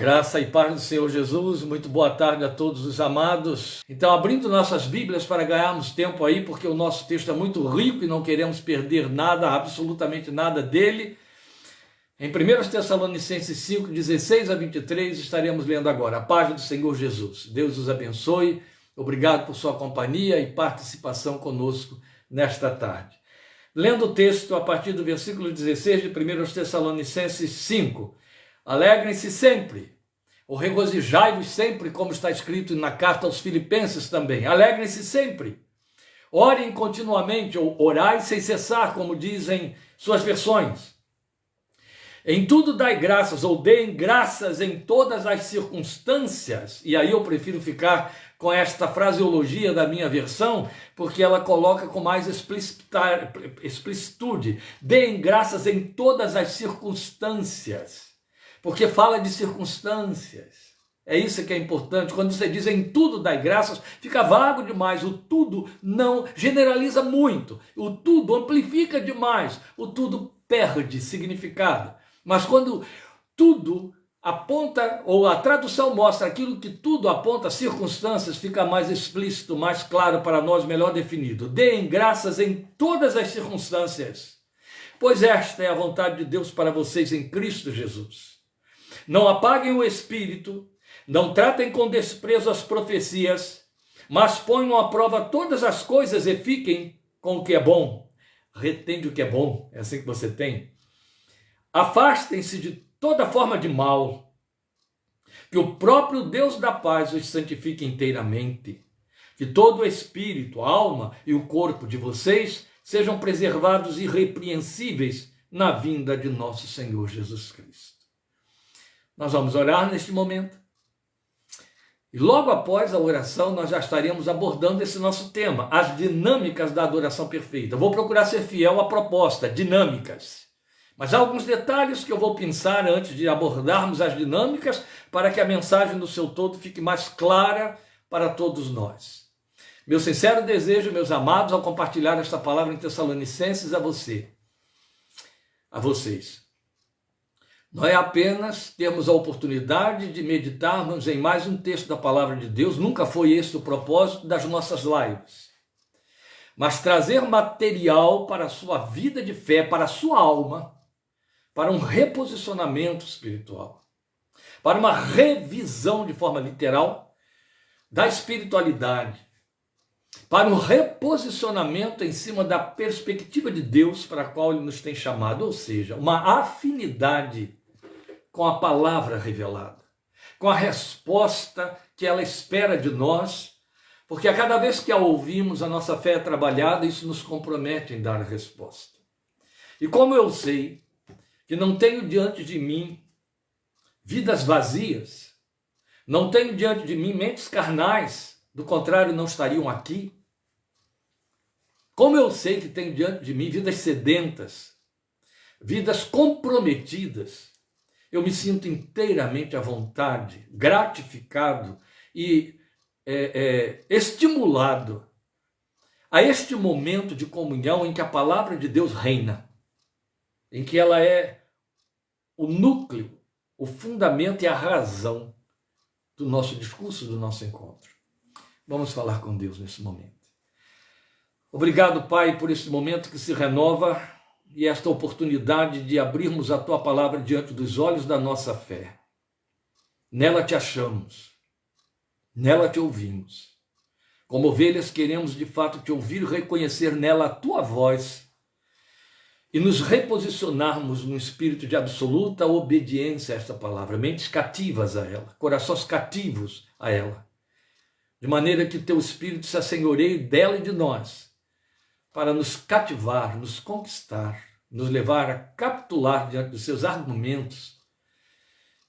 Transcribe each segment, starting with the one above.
Graça e paz do Senhor Jesus, muito boa tarde a todos os amados. Então, abrindo nossas Bíblias para ganharmos tempo aí, porque o nosso texto é muito rico e não queremos perder nada, absolutamente nada dele. Em 1 Tessalonicenses 5, 16 a 23, estaremos lendo agora. A paz do Senhor Jesus. Deus os abençoe. Obrigado por sua companhia e participação conosco nesta tarde. Lendo o texto a partir do versículo 16 de 1 Tessalonicenses 5. Alegrem-se sempre, ou regozijai-vos sempre, como está escrito na carta aos Filipenses também. Alegrem-se sempre. Orem continuamente, ou orai sem cessar, como dizem suas versões. Em tudo dai graças, ou deem graças em todas as circunstâncias. E aí eu prefiro ficar com esta fraseologia da minha versão, porque ela coloca com mais explicitude. Deem graças em todas as circunstâncias. Porque fala de circunstâncias. É isso que é importante. Quando você diz em tudo dai graças, fica vago demais. O tudo não generaliza muito. O tudo amplifica demais. O tudo perde significado. Mas quando tudo aponta, ou a tradução mostra aquilo que tudo aponta, circunstâncias, fica mais explícito, mais claro para nós, melhor definido. Deem graças em todas as circunstâncias, pois esta é a vontade de Deus para vocês em Cristo Jesus. Não apaguem o espírito, não tratem com desprezo as profecias, mas ponham à prova todas as coisas e fiquem com o que é bom. Retende o que é bom, é assim que você tem. Afastem-se de toda forma de mal, que o próprio Deus da paz os santifique inteiramente, que todo o espírito, a alma e o corpo de vocês sejam preservados irrepreensíveis na vinda de nosso Senhor Jesus Cristo. Nós vamos orar neste momento. E logo após a oração, nós já estaremos abordando esse nosso tema, as dinâmicas da adoração perfeita. Eu vou procurar ser fiel à proposta, dinâmicas. Mas há alguns detalhes que eu vou pensar antes de abordarmos as dinâmicas, para que a mensagem no seu todo fique mais clara para todos nós. Meu sincero desejo, meus amados, ao compartilhar esta palavra em Tessalonicenses a vocês, não é apenas termos a oportunidade de meditarmos em mais um texto da palavra de Deus, nunca foi esse o propósito das nossas lives, mas trazer material para a sua vida de fé, para a sua alma, para um reposicionamento espiritual, para uma revisão de forma literal da espiritualidade, para um reposicionamento em cima da perspectiva de Deus para a qual Ele nos tem chamado, ou seja, uma afinidade com a palavra revelada, com a resposta que ela espera de nós, porque a cada vez que a ouvimos, a nossa fé é trabalhada, isso nos compromete em dar a resposta. E como eu sei que não tenho diante de mim vidas vazias, não tenho diante de mim mentes carnais, do contrário não estariam aqui, como eu sei que tenho diante de mim vidas sedentas, vidas comprometidas, eu me sinto inteiramente à vontade, gratificado e estimulado a este momento de comunhão em que a palavra de Deus reina, em que ela é o núcleo, o fundamento e a razão do nosso discurso, do nosso encontro. Vamos falar com Deus nesse momento. Obrigado, Pai, por esse momento que se renova e esta oportunidade de abrirmos a Tua palavra diante dos olhos da nossa fé. Nela te achamos, nela te ouvimos. Como ovelhas queremos de fato te ouvir e reconhecer nela a Tua voz e nos reposicionarmos num espírito de absoluta obediência a esta palavra, mentes cativas a ela, corações cativos a ela, de maneira que Teu Espírito se assenhoreie dela e de nós, para nos cativar, nos conquistar, nos levar a capitular diante dos seus argumentos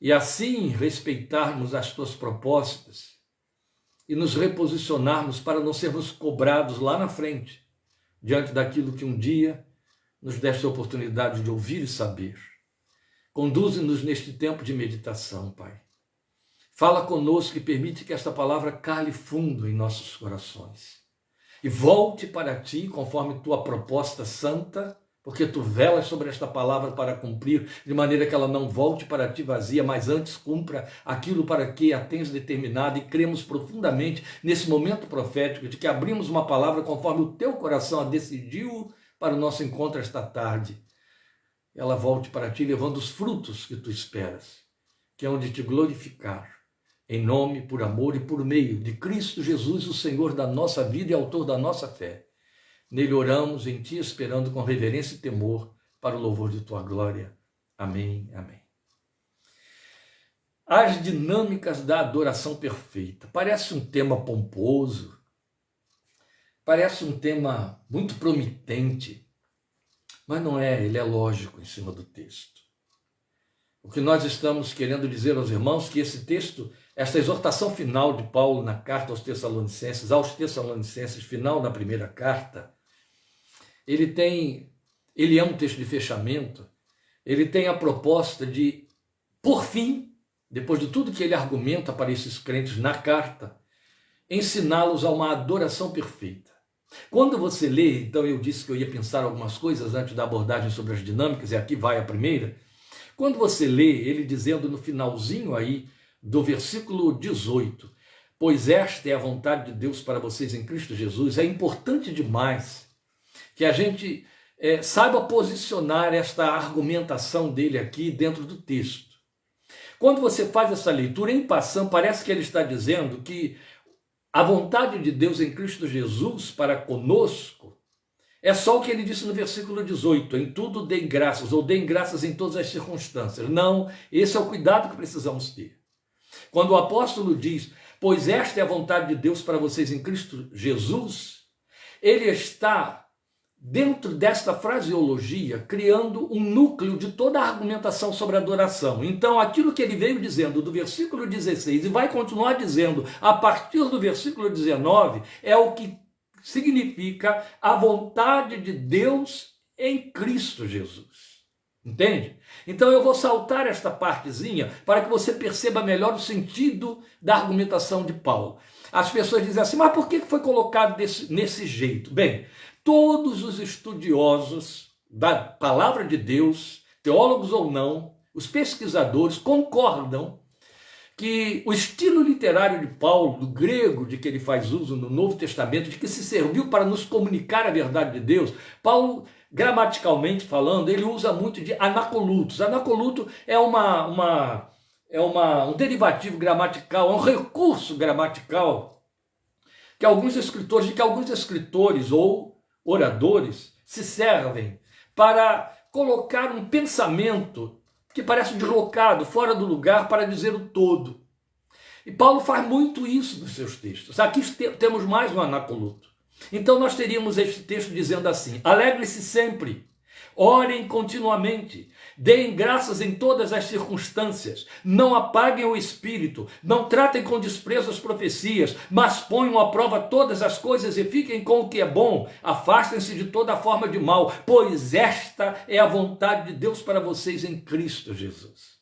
e assim respeitarmos as tuas propostas e nos reposicionarmos para não sermos cobrados lá na frente, diante daquilo que um dia nos deste a oportunidade de ouvir e saber. Conduze-nos neste tempo de meditação, Pai. Fala conosco e permite que esta palavra cale fundo em nossos corações e volte para Ti conforme Tua proposta santa, porque tu velas sobre esta palavra para cumprir, de maneira que ela não volte para ti vazia, mas antes cumpra aquilo para que a tens determinado, e cremos profundamente nesse momento profético de que abrimos uma palavra conforme o teu coração a decidiu para o nosso encontro esta tarde. Ela volte para ti levando os frutos que tu esperas, que é onde te glorificar, em nome, por amor e por meio de Cristo Jesus, o Senhor da nossa vida e autor da nossa fé. Nele oramos em ti, esperando com reverência e temor para o louvor de tua glória. Amém, amém. As dinâmicas da adoração perfeita. Parece um tema pomposo, parece um tema muito promitente, mas não é, ele é lógico em cima do texto. O que nós estamos querendo dizer aos irmãos é que esse texto, esta exortação final de Paulo na carta aos Tessalonicenses, final da primeira carta, ele é um texto de fechamento, ele tem a proposta de, por fim, depois de tudo que ele argumenta para esses crentes na carta, ensiná-los a uma adoração perfeita. Quando você lê, então eu disse que eu ia pensar algumas coisas antes da abordagem sobre as dinâmicas, e aqui vai a primeira. Quando você lê ele dizendo no finalzinho aí do versículo 18, pois esta é a vontade de Deus para vocês em Cristo Jesus, é importante demais que a gente saiba posicionar esta argumentação dele aqui dentro do texto. Quando você faz essa leitura em passant, parece que ele está dizendo que a vontade de Deus em Cristo Jesus para conosco é só o que ele disse no versículo 18, em tudo deem graças, ou deem graças em todas as circunstâncias. Não, esse é o cuidado que precisamos ter. Quando o apóstolo diz, pois esta é a vontade de Deus para vocês em Cristo Jesus, ele está, dentro desta fraseologia, criando um núcleo de toda a argumentação sobre a adoração. Então, aquilo que ele veio dizendo do versículo 16 e vai continuar dizendo a partir do versículo 19, é o que significa a vontade de Deus em Cristo Jesus. Entende? Então eu vou saltar esta partezinha para que você perceba melhor o sentido da argumentação de Paulo. As pessoas dizem assim, mas por que foi colocado nesse jeito? Bem, todos os estudiosos da palavra de Deus, teólogos ou não, os pesquisadores concordam que o estilo literário de Paulo, do grego de que ele faz uso no Novo Testamento, de que se serviu para nos comunicar a verdade de Deus, Paulo, gramaticalmente falando, ele usa muito de anacolutos. Anacoluto é um derivativo gramatical, é um recurso gramatical que alguns escritores ou oradores se servem para colocar um pensamento que parece deslocado, fora do lugar, para dizer o todo. E Paulo faz muito isso nos seus textos. Aqui temos mais um anacoluto. Então nós teríamos este texto dizendo assim, alegrem-se sempre, orem continuamente, deem graças em todas as circunstâncias, não apaguem o espírito, não tratem com desprezo as profecias, mas ponham à prova todas as coisas e fiquem com o que é bom, afastem-se de toda forma de mal, pois esta é a vontade de Deus para vocês em Cristo Jesus.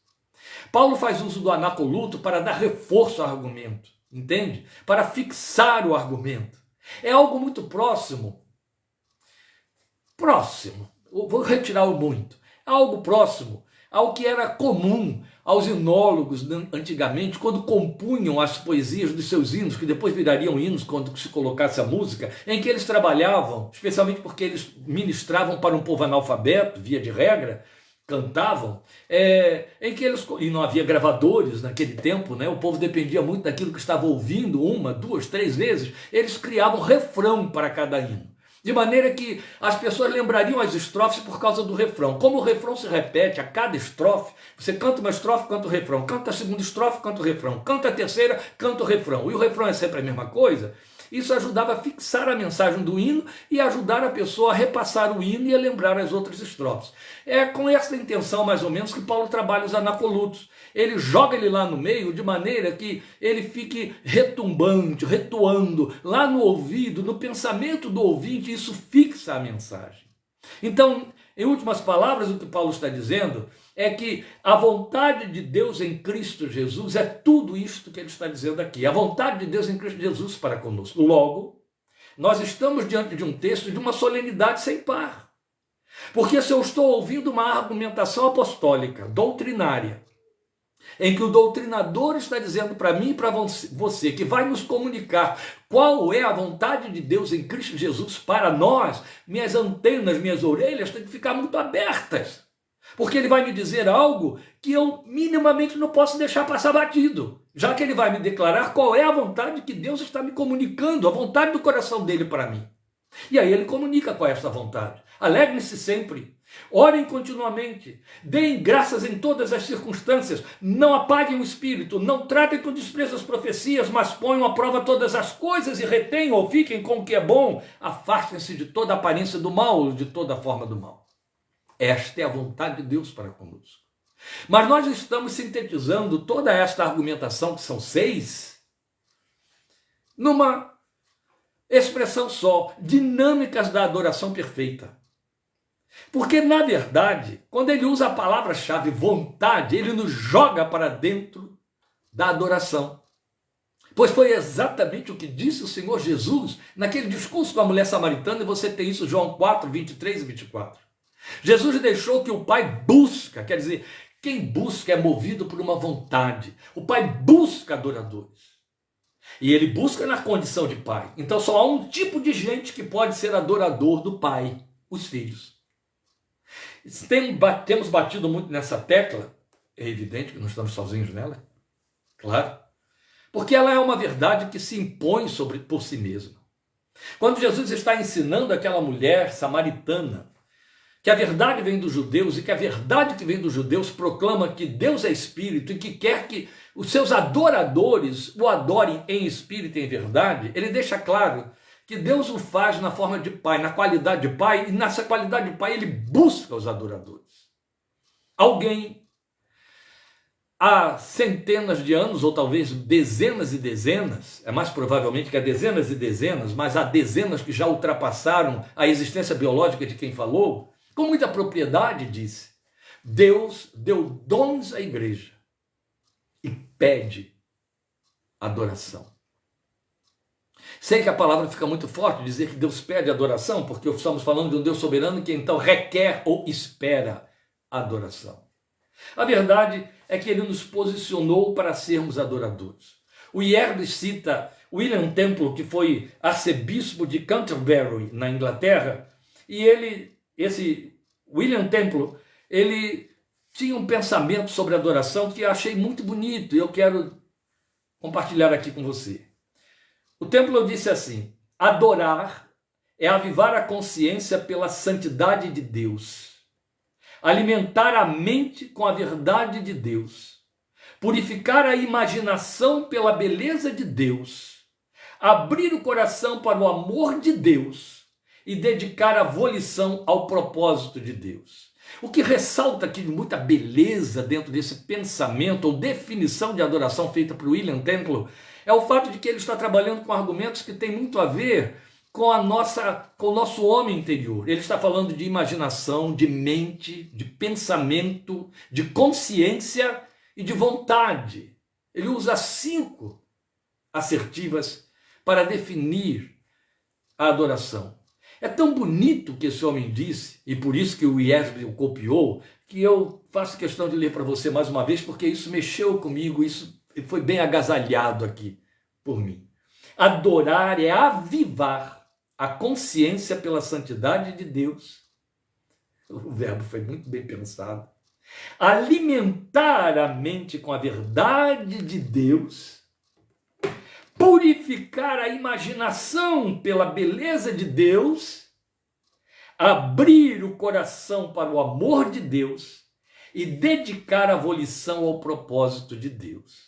Paulo faz uso do anacoluto para dar reforço ao argumento, entende? Para fixar o argumento. É algo muito próximo, vou retirar o muito, algo próximo ao que era comum aos hinólogos antigamente, quando compunham as poesias dos seus hinos, que depois virariam hinos quando se colocasse a música, em que eles trabalhavam, especialmente porque eles ministravam para um povo analfabeto, via de regra, cantavam, em que eles, e não havia gravadores naquele tempo, né? O povo dependia muito daquilo que estava ouvindo, 1, 2, 3 vezes, eles criavam refrão para cada hino. De maneira que as pessoas lembrariam as estrofes por causa do refrão. Como o refrão se repete a cada estrofe, você canta uma estrofe, canta o refrão, canta a segunda estrofe, canta o refrão, canta a terceira, canta o refrão. E o refrão é sempre a mesma coisa. Isso ajudava a fixar a mensagem do hino e ajudar a pessoa a repassar o hino e a lembrar as outras estrofes. É com essa intenção, mais ou menos, que Paulo trabalha os anacolutos. Ele joga ele lá no meio de maneira que ele fique retumbante, retuando lá no ouvido, no pensamento do ouvinte, e isso fixa a mensagem. Então, em últimas palavras, o que Paulo está dizendo é que a vontade de Deus em Cristo Jesus é tudo isto que ele está dizendo aqui. A vontade de Deus em Cristo Jesus para conosco. Logo, nós estamos diante de um texto de uma solenidade sem par. Porque se eu estou ouvindo uma argumentação apostólica, doutrinária, em que o doutrinador está dizendo para mim e para você que vai nos comunicar qual é a vontade de Deus em Cristo Jesus para nós, minhas antenas, minhas orelhas têm que ficar muito abertas, porque ele vai me dizer algo que eu minimamente não posso deixar passar batido, já que ele vai me declarar qual é a vontade que Deus está me comunicando, a vontade do coração dele para mim. E aí ele comunica qual é essa vontade. Alegrem-se sempre, orem continuamente, deem graças em todas as circunstâncias, não apaguem o espírito, não tratem com desprezo as profecias, mas ponham à prova todas as coisas e retenham ou fiquem com o que é bom, afastem-se de toda aparência do mal, de toda forma do mal. Esta é a vontade de Deus para conosco. Mas nós estamos sintetizando toda esta argumentação, que são 6, numa expressão só: dinâmicas da adoração perfeita. Porque, na verdade, quando ele usa a palavra-chave vontade, ele nos joga para dentro da adoração. Pois foi exatamente o que disse o Senhor Jesus naquele discurso com a mulher samaritana, e você tem isso, João 4, 23 e 24. Jesus deixou que o Pai busca, quer dizer, quem busca é movido por uma vontade. O Pai busca adoradores. E ele busca na condição de pai. Então só há um tipo de gente que pode ser adorador do pai: os filhos. Temos batido muito nessa tecla, é evidente que não estamos sozinhos nela, claro, porque ela é uma verdade que se impõe por si mesma. Quando Jesus está ensinando aquela mulher samaritana que a verdade vem dos judeus e que a verdade que vem dos judeus proclama que Deus é espírito e que quer que os seus adoradores o adorem em espírito e em verdade, ele deixa claro que Deus o faz na forma de pai, na qualidade de pai, e nessa qualidade de pai ele busca os adoradores. Alguém, há centenas de anos, ou talvez dezenas e dezenas, é mais provavelmente que há dezenas e dezenas, mas há dezenas que já ultrapassaram a existência biológica de quem falou, com muita propriedade disse: Deus deu dons à igreja e pede adoração. Sei que a palavra fica muito forte dizer que Deus pede adoração, porque estamos falando de um Deus soberano que então requer ou espera adoração. A verdade é que ele nos posicionou para sermos adoradores. O Yerby cita William Temple, que foi arcebispo de Canterbury, na Inglaterra, e esse William Temple, ele tinha um pensamento sobre adoração que eu achei muito bonito e eu quero compartilhar aqui com você. O Temple disse assim: adorar é avivar a consciência pela santidade de Deus, alimentar a mente com a verdade de Deus, purificar a imaginação pela beleza de Deus, abrir o coração para o amor de Deus e dedicar a volição ao propósito de Deus. O que ressalta aqui de muita beleza dentro desse pensamento ou definição de adoração feita por William Temple é o fato de que ele está trabalhando com argumentos que têm muito a ver com o nosso homem interior. Ele está falando de imaginação, de mente, de pensamento, de consciência e de vontade. Ele usa 5 assertivas para definir a adoração. É tão bonito que esse homem disse, e por isso que o Yerby o copiou, que eu faço questão de ler para você mais uma vez, porque isso mexeu comigo, isso foi bem agasalhado aqui por mim. Adorar é avivar a consciência pela santidade de Deus. O verbo foi muito bem pensado. Alimentar a mente com a verdade de Deus. Purificar a imaginação pela beleza de Deus. Abrir o coração para o amor de Deus. E dedicar a volição ao propósito de Deus.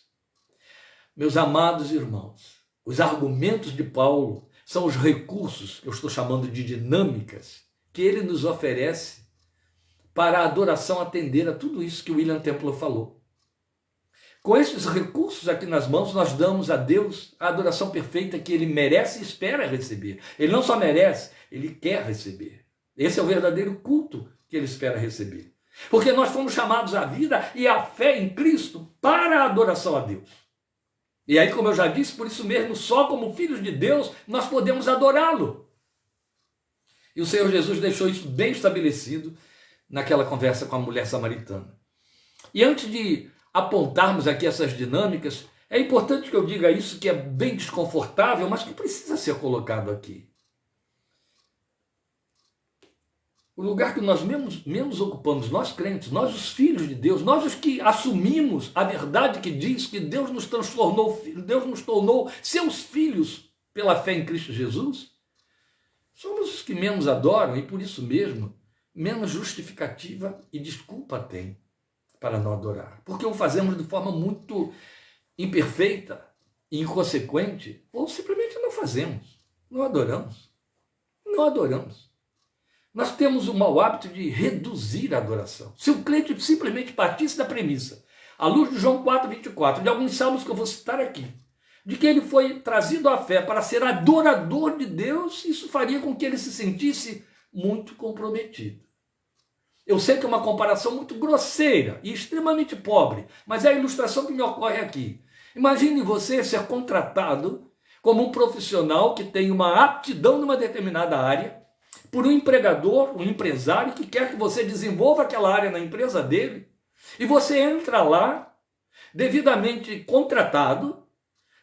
Meus amados irmãos, os argumentos de Paulo são os recursos, que eu estou chamando de dinâmicas, que ele nos oferece para a adoração atender a tudo isso que William Temple falou. Com esses recursos aqui nas mãos, nós damos a Deus a adoração perfeita que ele merece e espera receber. Ele não só merece, ele quer receber. Esse é o verdadeiro culto que ele espera receber. Porque nós fomos chamados à vida e à fé em Cristo para a adoração a Deus. E aí, como eu já disse, por isso mesmo, só como filhos de Deus, nós podemos adorá-lo. E o Senhor Jesus deixou isso bem estabelecido naquela conversa com a mulher samaritana. E antes de apontarmos aqui essas dinâmicas, é importante que eu diga isso, que é bem desconfortável, mas que precisa ser colocado aqui. O lugar que nós menos ocupamos, nós crentes, nós os filhos de Deus, nós os que assumimos a verdade que diz que Deus nos transformou, Deus nos tornou seus filhos pela fé em Cristo Jesus, somos os que menos adoram e por isso mesmo, menos justificativa e desculpa tem para não adorar. Porque o fazemos de forma muito imperfeita, inconsequente, ou simplesmente não fazemos, não adoramos. Não adoramos. Nós temos o mau hábito de reduzir a adoração. Se o crente simplesmente partisse da premissa, à luz de João 4,24, de alguns salmos que eu vou citar aqui, de que ele foi trazido à fé para ser adorador de Deus, isso faria com que ele se sentisse muito comprometido. Eu sei que é uma comparação muito grosseira e extremamente pobre, mas é a ilustração que me ocorre aqui. Imagine você ser contratado como um profissional que tem uma aptidão numa determinada área, por um empregador, um empresário que quer que você desenvolva aquela área na empresa dele, e você entra lá, devidamente contratado,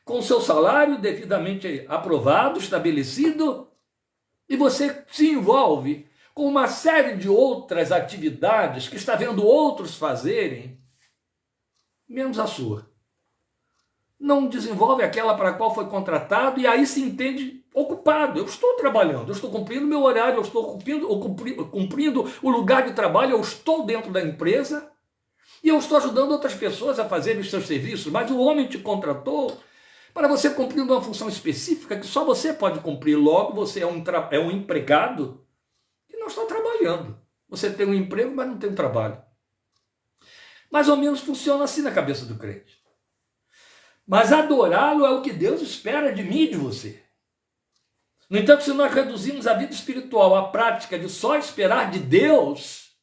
com seu salário devidamente aprovado, estabelecido, e você se envolve com uma série de outras atividades que está vendo outros fazerem, menos a sua. Não desenvolve aquela para a qual foi contratado e aí se entende ocupado. Eu estou trabalhando, eu estou cumprindo meu horário, eu estou cumprindo o lugar de trabalho, eu estou dentro da empresa e eu estou ajudando outras pessoas a fazerem os seus serviços, mas o homem te contratou para você cumprir uma função específica que só você pode cumprir. Logo, você é um empregado que não está trabalhando. Você tem um emprego, mas não tem um trabalho. Mais ou menos funciona assim na cabeça do crente. Mas adorá-lo é o que Deus espera de mim e de você. No entanto, se nós reduzimos a vida espiritual à prática de só esperar de Deus,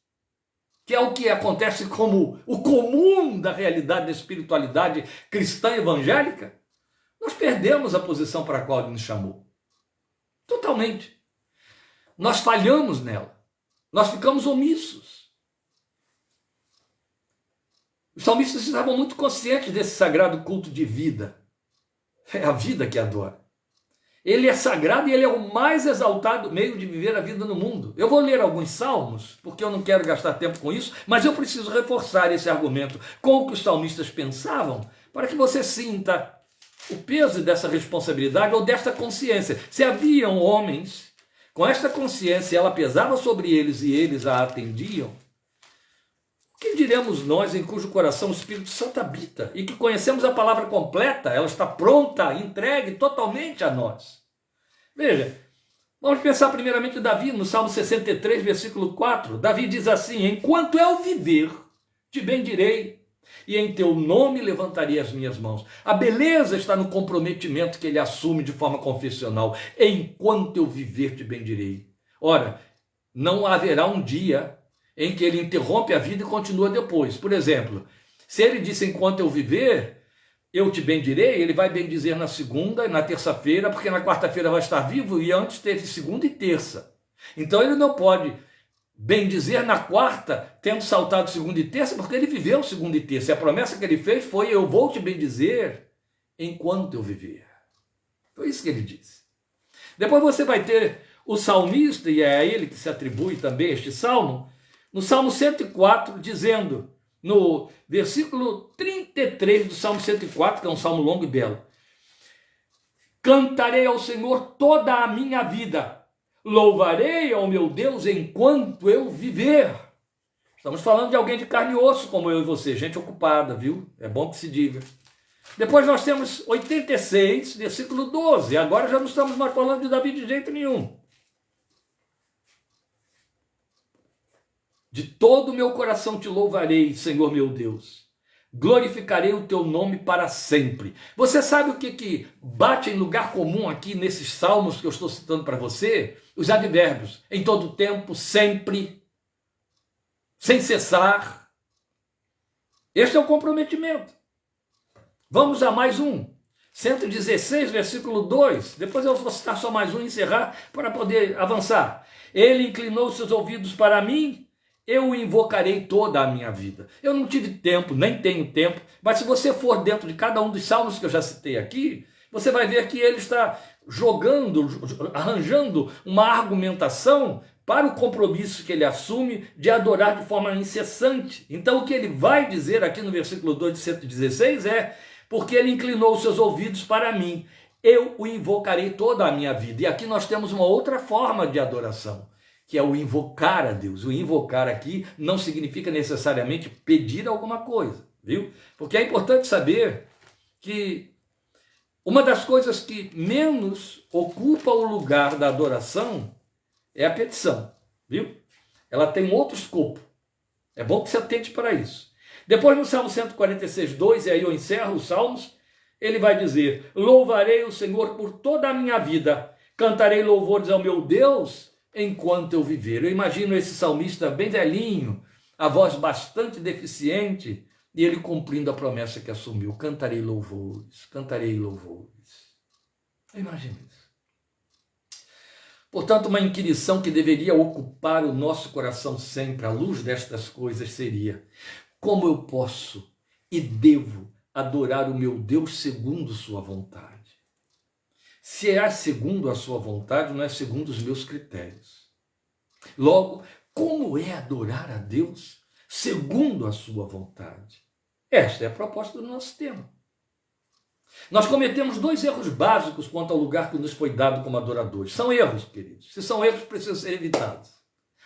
que é o que acontece como o comum da realidade da espiritualidade cristã evangélica, nós perdemos a posição para a qual Ele nos chamou. Totalmente. Nós falhamos nela. Nós ficamos omissos. Os salmistas estavam muito conscientes desse sagrado culto de vida. É a vida que adora. Ele é sagrado e ele é o mais exaltado meio de viver a vida no mundo. Eu vou ler alguns salmos, porque eu não quero gastar tempo com isso, mas eu preciso reforçar esse argumento com o que os salmistas pensavam, para que você sinta o peso dessa responsabilidade ou desta consciência. Se haviam homens com esta consciência, ela pesava sobre eles e eles a atendiam, o que diremos nós em cujo coração o Espírito Santo habita e que conhecemos a palavra completa, ela está pronta, entregue totalmente a nós? Veja, vamos pensar primeiramente em Davi, no Salmo 63, versículo 4. Davi diz assim: enquanto eu viver, te bendirei, e em teu nome levantarei as minhas mãos. A beleza está no comprometimento que ele assume de forma confessional. Enquanto eu viver, te bendirei. Ora, não haverá um dia em que ele interrompe a vida e continua depois. Por exemplo, se ele disse enquanto eu viver, eu te bendirei, ele vai bendizer na segunda e na terça-feira, porque na quarta-feira vai estar vivo e antes teve segunda e terça. Então ele não pode bendizer na quarta, tendo saltado segunda e terça, porque ele viveu segunda e terça. E a promessa que ele fez foi: eu vou te bendizer enquanto eu viver. Foi isso que ele disse. Depois você vai ter o salmista, e é a ele que se atribui também este salmo, no Salmo 104, dizendo, no versículo 33 do Salmo 104, que é um salmo longo e belo: cantarei ao Senhor toda a minha vida, louvarei ao meu Deus enquanto eu viver. Estamos falando de alguém de carne e osso, como eu e você, gente ocupada, viu? É bom que se diga. Depois nós temos 86, versículo 12. Agora já não estamos mais falando de Davi de jeito nenhum. De todo o meu coração te louvarei, Senhor meu Deus. Glorificarei o teu nome para sempre. Você sabe o que bate em lugar comum aqui nesses salmos que eu estou citando para você? Os advérbios. Em todo tempo, sempre, sem cessar. Este é o comprometimento. Vamos a mais um. 116, versículo 2. Depois eu vou citar só mais um e encerrar para poder avançar. Ele inclinou seus ouvidos para mim, eu o invocarei toda a minha vida. Eu não tive tempo, nem tenho tempo, mas se você for dentro de cada um dos salmos que eu já citei aqui, você vai ver que ele está arranjando uma argumentação para o compromisso que ele assume de adorar de forma incessante. Então o que ele vai dizer aqui no versículo 2 de 116 é: porque ele inclinou os seus ouvidos para mim, eu o invocarei toda a minha vida. E aqui nós temos uma outra forma de adoração, que é o invocar a Deus. O invocar aqui não significa necessariamente pedir alguma coisa, viu? Porque é importante saber que uma das coisas que menos ocupa o lugar da adoração é a petição, viu? Ela tem outro escopo. É bom que você atente para isso. Depois no Salmo 146, 2, e aí eu encerro os Salmos, ele vai dizer: louvarei o Senhor por toda a minha vida, cantarei louvores ao meu Deus enquanto eu viver. Eu imagino esse salmista bem velhinho, a voz bastante deficiente, e ele cumprindo a promessa que assumiu: cantarei louvores, cantarei louvores. Eu imagino isso. Portanto, uma inquirição que deveria ocupar o nosso coração sempre, à luz destas coisas, seria: como eu posso e devo adorar o meu Deus segundo sua vontade? Se é segundo a sua vontade, não é segundo os meus critérios. Logo, como é adorar a Deus segundo a sua vontade? Esta é a proposta do nosso tema. Nós cometemos 2 erros básicos quanto ao lugar que nos foi dado como adoradores. São erros, queridos. Se são erros, precisam ser evitados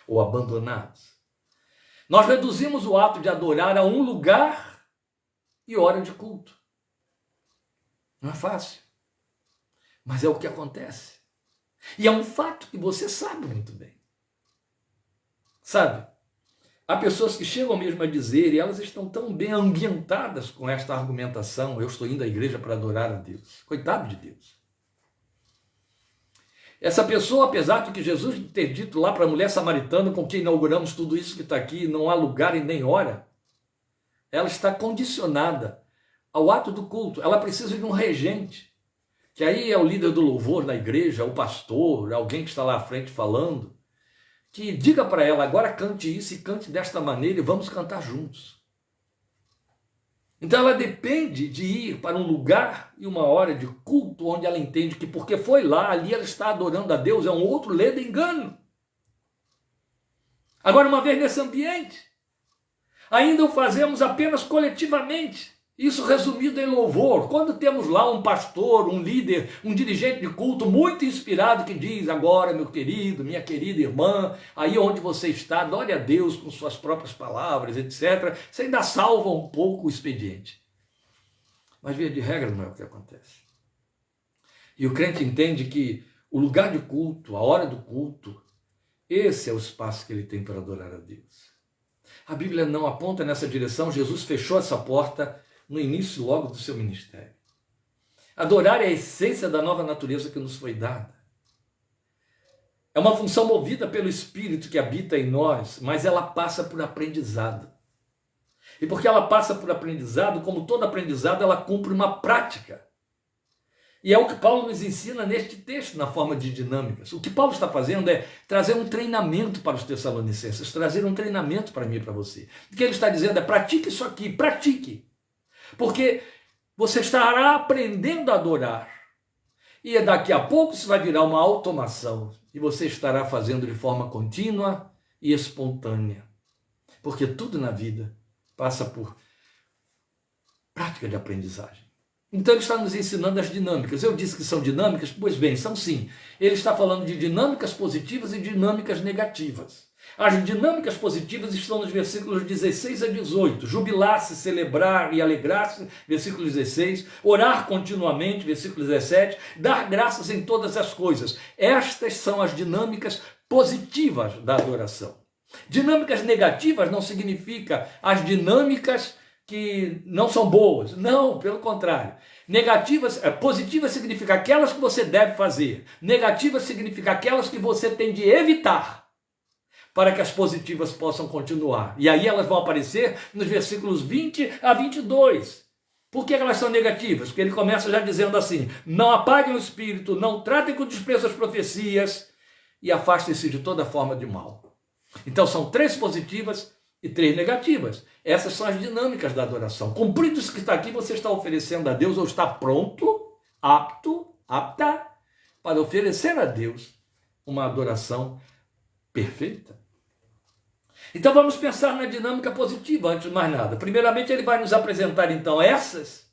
ou abandonados. Nós reduzimos o ato de adorar a um lugar e hora de culto. Não é fácil, mas é o que acontece. E é um fato que você sabe muito bem. Sabe? Há pessoas que chegam mesmo a dizer, e elas estão tão bem ambientadas com esta argumentação: eu estou indo à igreja para adorar a Deus. Coitado de Deus. Essa pessoa, apesar de que Jesus ter dito lá para a mulher samaritana, com quem inauguramos tudo isso que está aqui, não há lugar e nem hora, ela está condicionada ao ato do culto. Ela precisa de um regente, que aí é o líder do louvor na igreja, o pastor, alguém que está lá à frente falando, que diga para ela: agora cante isso e cante desta maneira e vamos cantar juntos. Então ela depende de ir para um lugar e uma hora de culto onde ela entende que porque foi lá, ali ela está adorando a Deus, é um outro ledo engano. Agora, uma vez nesse ambiente, ainda o fazemos apenas coletivamente, isso resumido em louvor. Quando temos lá um pastor, um líder, um dirigente de culto muito inspirado que diz: agora, meu querido, minha querida irmã, aí onde você está, adore a Deus com suas próprias palavras, etc. Você ainda salva um pouco o expediente. Mas, via de regra, não é o que acontece. E o crente entende que o lugar de culto, a hora do culto, esse é o espaço que ele tem para adorar a Deus. A Bíblia não aponta nessa direção. Jesus fechou essa porta no início logo do seu ministério. Adorar é a essência da nova natureza que nos foi dada. É uma função movida pelo Espírito que habita em nós, mas ela passa por aprendizado. E porque ela passa por aprendizado, como todo aprendizado, ela cumpre uma prática. E é o que Paulo nos ensina neste texto, na forma de dinâmicas. O que Paulo está fazendo é trazer um treinamento para os Tessalonicenses, trazer um treinamento para mim e para você. O que ele está dizendo é: pratique isso aqui, pratique. Porque você estará aprendendo a adorar. E daqui a pouco isso vai virar uma automação. E você estará fazendo de forma contínua e espontânea. Porque tudo na vida passa por prática de aprendizagem. Então ele está nos ensinando as dinâmicas. Eu disse que são dinâmicas? Pois bem, são sim. Ele está falando de dinâmicas positivas e dinâmicas negativas. As dinâmicas positivas estão nos versículos 16 a 18. Jubilar-se, celebrar e alegrar-se, versículo 16. Orar continuamente, versículo 17. Dar graças em todas as coisas. Estas são as dinâmicas positivas da adoração. Dinâmicas negativas não significa as dinâmicas que não são boas. Não, pelo contrário. Positivas significa aquelas que você deve fazer. Negativas significa aquelas que você tem de evitar, para que as positivas possam continuar. E aí elas vão aparecer nos versículos 20 a 22. Por que elas são negativas? Porque ele começa já dizendo assim: não apaguem o espírito, não tratem com desprezo as profecias e afastem-se de toda forma de mal. Então são 3 positivas e 3 negativas. Essas são as dinâmicas da adoração. Cumprido isso que está aqui, você está oferecendo a Deus ou está pronto, apta para oferecer a Deus uma adoração perfeita. Então vamos pensar na dinâmica positiva, antes de mais nada. Primeiramente ele vai nos apresentar então essas,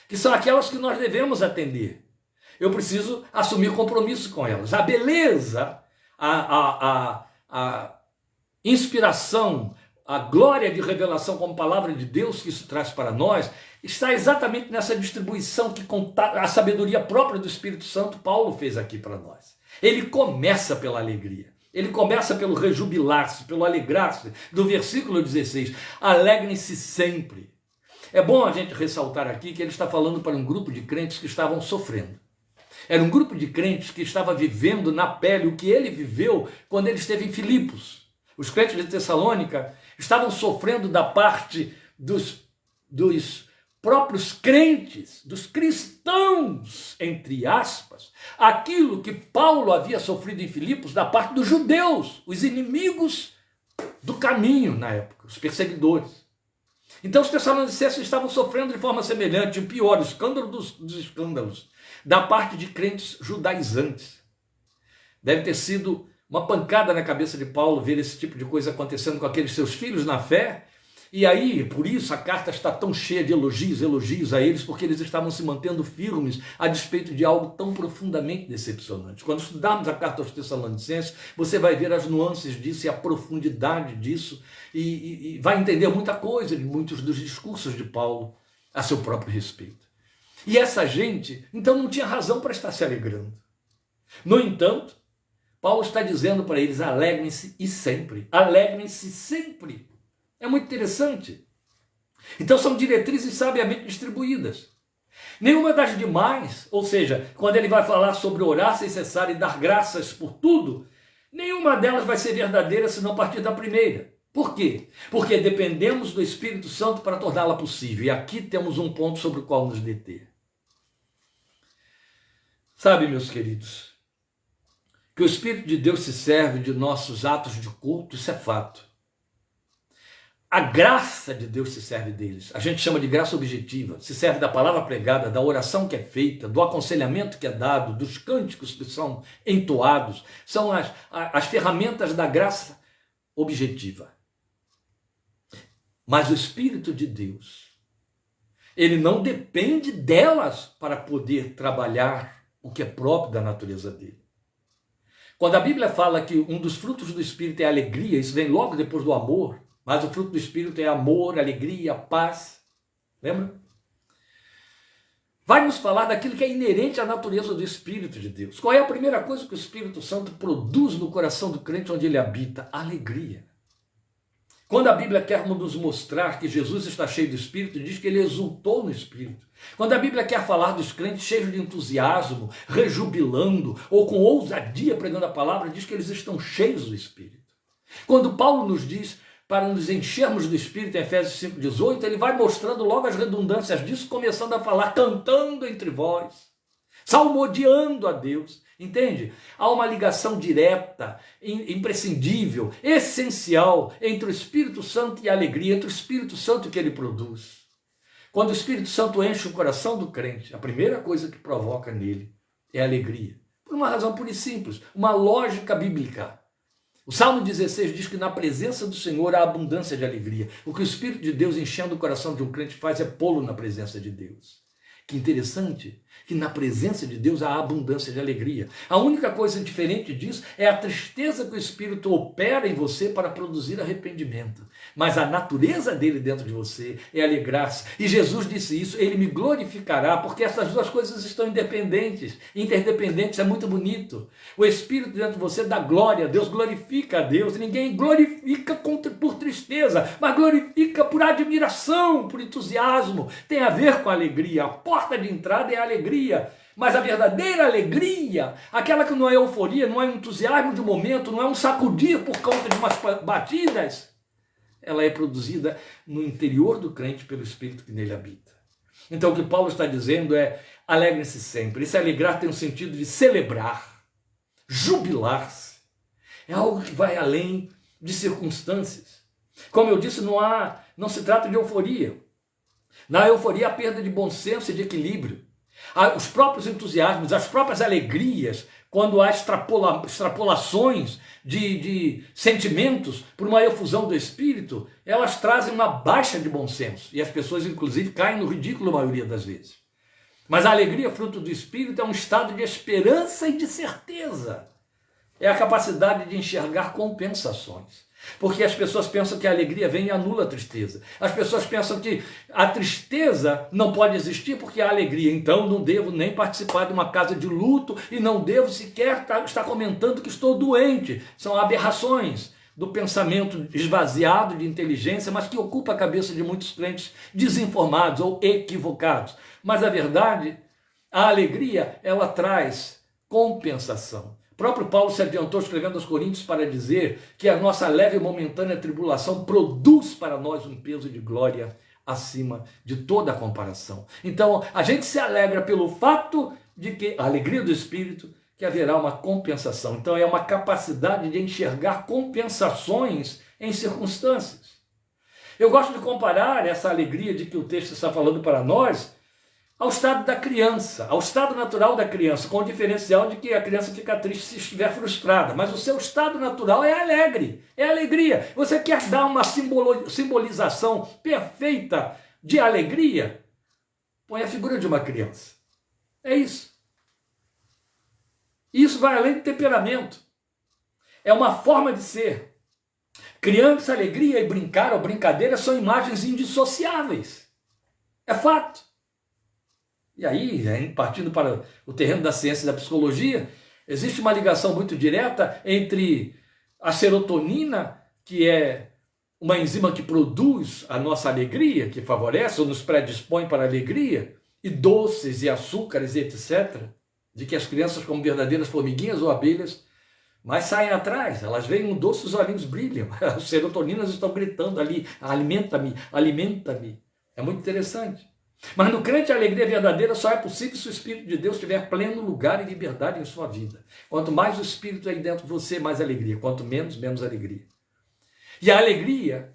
que são aquelas que nós devemos atender. Eu preciso assumir compromisso com elas. A beleza, a inspiração, a glória de revelação como palavra de Deus que isso traz para nós, está exatamente nessa distribuição que a sabedoria própria do Espírito Santo Paulo fez aqui para nós. Ele começa pela alegria. Ele começa pelo rejubilar-se, pelo alegrar-se, do versículo 16. Alegrem-se sempre. É bom a gente ressaltar aqui que ele está falando para um grupo de crentes que estavam sofrendo. Era um grupo de crentes que estava vivendo na pele o que ele viveu quando ele esteve em Filipos. Os crentes de Tessalônica estavam sofrendo da parte dos próprios crentes, dos cristãos, entre aspas, aquilo que Paulo havia sofrido em Filipos da parte dos judeus, os inimigos do caminho na época, os perseguidores. Então os tessalonicenses estavam sofrendo de forma semelhante, o pior, o escândalo dos escândalos, da parte de crentes judaizantes. Deve ter sido uma pancada na cabeça de Paulo ver esse tipo de coisa acontecendo com aqueles seus filhos na fé. E aí, por isso, a carta está tão cheia de elogios a eles, porque eles estavam se mantendo firmes a despeito de algo tão profundamente decepcionante. Quando estudarmos a carta aos Tessalonicenses, você vai ver as nuances disso e a profundidade disso, e vai entender muita coisa de muitos dos discursos de Paulo a seu próprio respeito. E essa gente, então, não tinha razão para estar se alegrando. No entanto, Paulo está dizendo para eles: alegrem-se e sempre. Alegrem-se sempre. É muito interessante. Então são diretrizes sabiamente distribuídas. Nenhuma das demais, ou seja, quando ele vai falar sobre orar sem cessar e dar graças por tudo, nenhuma delas vai ser verdadeira se não partir da primeira. Por quê? Porque dependemos do Espírito Santo para torná-la possível. E aqui temos um ponto sobre o qual nos deter. Sabe, meus queridos, que o Espírito de Deus se serve de nossos atos de culto, isso é fato. A graça de Deus se serve deles. A gente chama de graça objetiva. Se serve da palavra pregada, da oração que é feita, do aconselhamento que é dado, dos cânticos que são entoados. São as ferramentas da graça objetiva. Mas o Espírito de Deus, ele não depende delas para poder trabalhar o que é próprio da natureza dele. Quando a Bíblia fala que um dos frutos do Espírito é a alegria, isso vem logo depois do amor, mas o fruto do Espírito é amor, alegria, paz. Lembra? Vai nos falar daquilo que é inerente à natureza do Espírito de Deus. Qual é a primeira coisa que o Espírito Santo produz no coração do crente onde ele habita? Alegria. Quando a Bíblia quer nos mostrar que Jesus está cheio do Espírito, diz que ele exultou no Espírito. Quando a Bíblia quer falar dos crentes cheios de entusiasmo, rejubilando, ou com ousadia pregando a palavra, diz que eles estão cheios do Espírito. Quando Paulo nos diz para nos enchermos do Espírito, em Efésios 5,18, ele vai mostrando logo as redundâncias disso, começando a falar, cantando entre vós, salmodiando a Deus, entende? Há uma ligação direta, imprescindível, essencial entre o Espírito Santo e a alegria, entre o Espírito Santo que ele produz. Quando o Espírito Santo enche o coração do crente, a primeira coisa que provoca nele é alegria. Por uma razão pura e simples, uma lógica bíblica. O Salmo 16 diz que na presença do Senhor há abundância de alegria. O que o Espírito de Deus enchendo o coração de um crente faz é pô-lo na presença de Deus. Que interessante, que na presença de Deus há abundância de alegria. A única coisa diferente disso é a tristeza que o Espírito opera em você para produzir arrependimento. Mas a natureza dele dentro de você é alegrar-se. E Jesus disse isso, ele me glorificará, porque essas duas coisas estão independentes, interdependentes, é muito bonito. O Espírito dentro de você dá glória, Deus glorifica a Deus. Ninguém glorifica por tristeza, mas glorifica por admiração, por entusiasmo. Tem a ver com a alegria. A porta de entrada é a alegria. Mas a verdadeira alegria, aquela que não é euforia, não é um entusiasmo de um momento, não é um sacudir por conta de umas batidas, ela é produzida no interior do crente pelo Espírito que nele habita. Então o que Paulo está dizendo é: alegrem-se sempre. Esse alegrar tem o sentido de celebrar, jubilar-se. É algo que vai além de circunstâncias. Como eu disse, não se trata de euforia. Na euforia, a perda de bom senso e de equilíbrio. Os próprios entusiasmos, as próprias alegrias, quando há extrapolações de sentimentos por uma efusão do espírito, elas trazem uma baixa de bom senso. E as pessoas, inclusive, caem no ridículo a maioria das vezes. Mas a alegria, fruto do espírito, é um estado de esperança e de certeza. É a capacidade de enxergar compensações. Porque as pessoas pensam que a alegria vem e anula a tristeza. As pessoas pensam que a tristeza não pode existir porque há alegria. Então não devo nem participar de uma casa de luto e não devo sequer estar comentando que estou doente. São aberrações do pensamento esvaziado de inteligência, mas que ocupa a cabeça de muitos crentes desinformados ou equivocados. Mas a verdade, a alegria, ela traz compensação. O próprio Paulo se adiantou escrevendo aos Coríntios para dizer que a nossa leve e momentânea tribulação produz para nós um peso de glória acima de toda a comparação. Então, a gente se alegra pelo fato de que a alegria do Espírito, que haverá uma compensação. Então, é uma capacidade de enxergar compensações em circunstâncias. Eu gosto de comparar essa alegria de que o texto está falando para nós ao estado da criança, ao estado natural da criança, com o diferencial de que a criança fica triste se estiver frustrada, mas o seu estado natural é alegre, é alegria. Você quer dar uma simbolização perfeita de alegria? Põe a figura de uma criança. É isso. Isso vai além do temperamento. É uma forma de ser. Criança, alegria e brincar ou brincadeira são imagens indissociáveis. É fato. E aí, partindo para o terreno da ciência e da psicologia, existe uma ligação muito direta entre a serotonina, que é uma enzima que produz a nossa alegria, que favorece ou nos predispõe para a alegria, e doces e açúcares e etc., de que as crianças, como verdadeiras formiguinhas ou abelhas, mas saem atrás, elas veem um doce, os olhinhos brilham, as serotoninas estão gritando ali: alimenta-me, alimenta-me. É muito interessante. Mas no crente a alegria verdadeira só é possível se o Espírito de Deus tiver pleno lugar e liberdade em sua vida. Quanto mais o Espírito aí dentro de você, mais alegria. Quanto menos, menos alegria. E a alegria,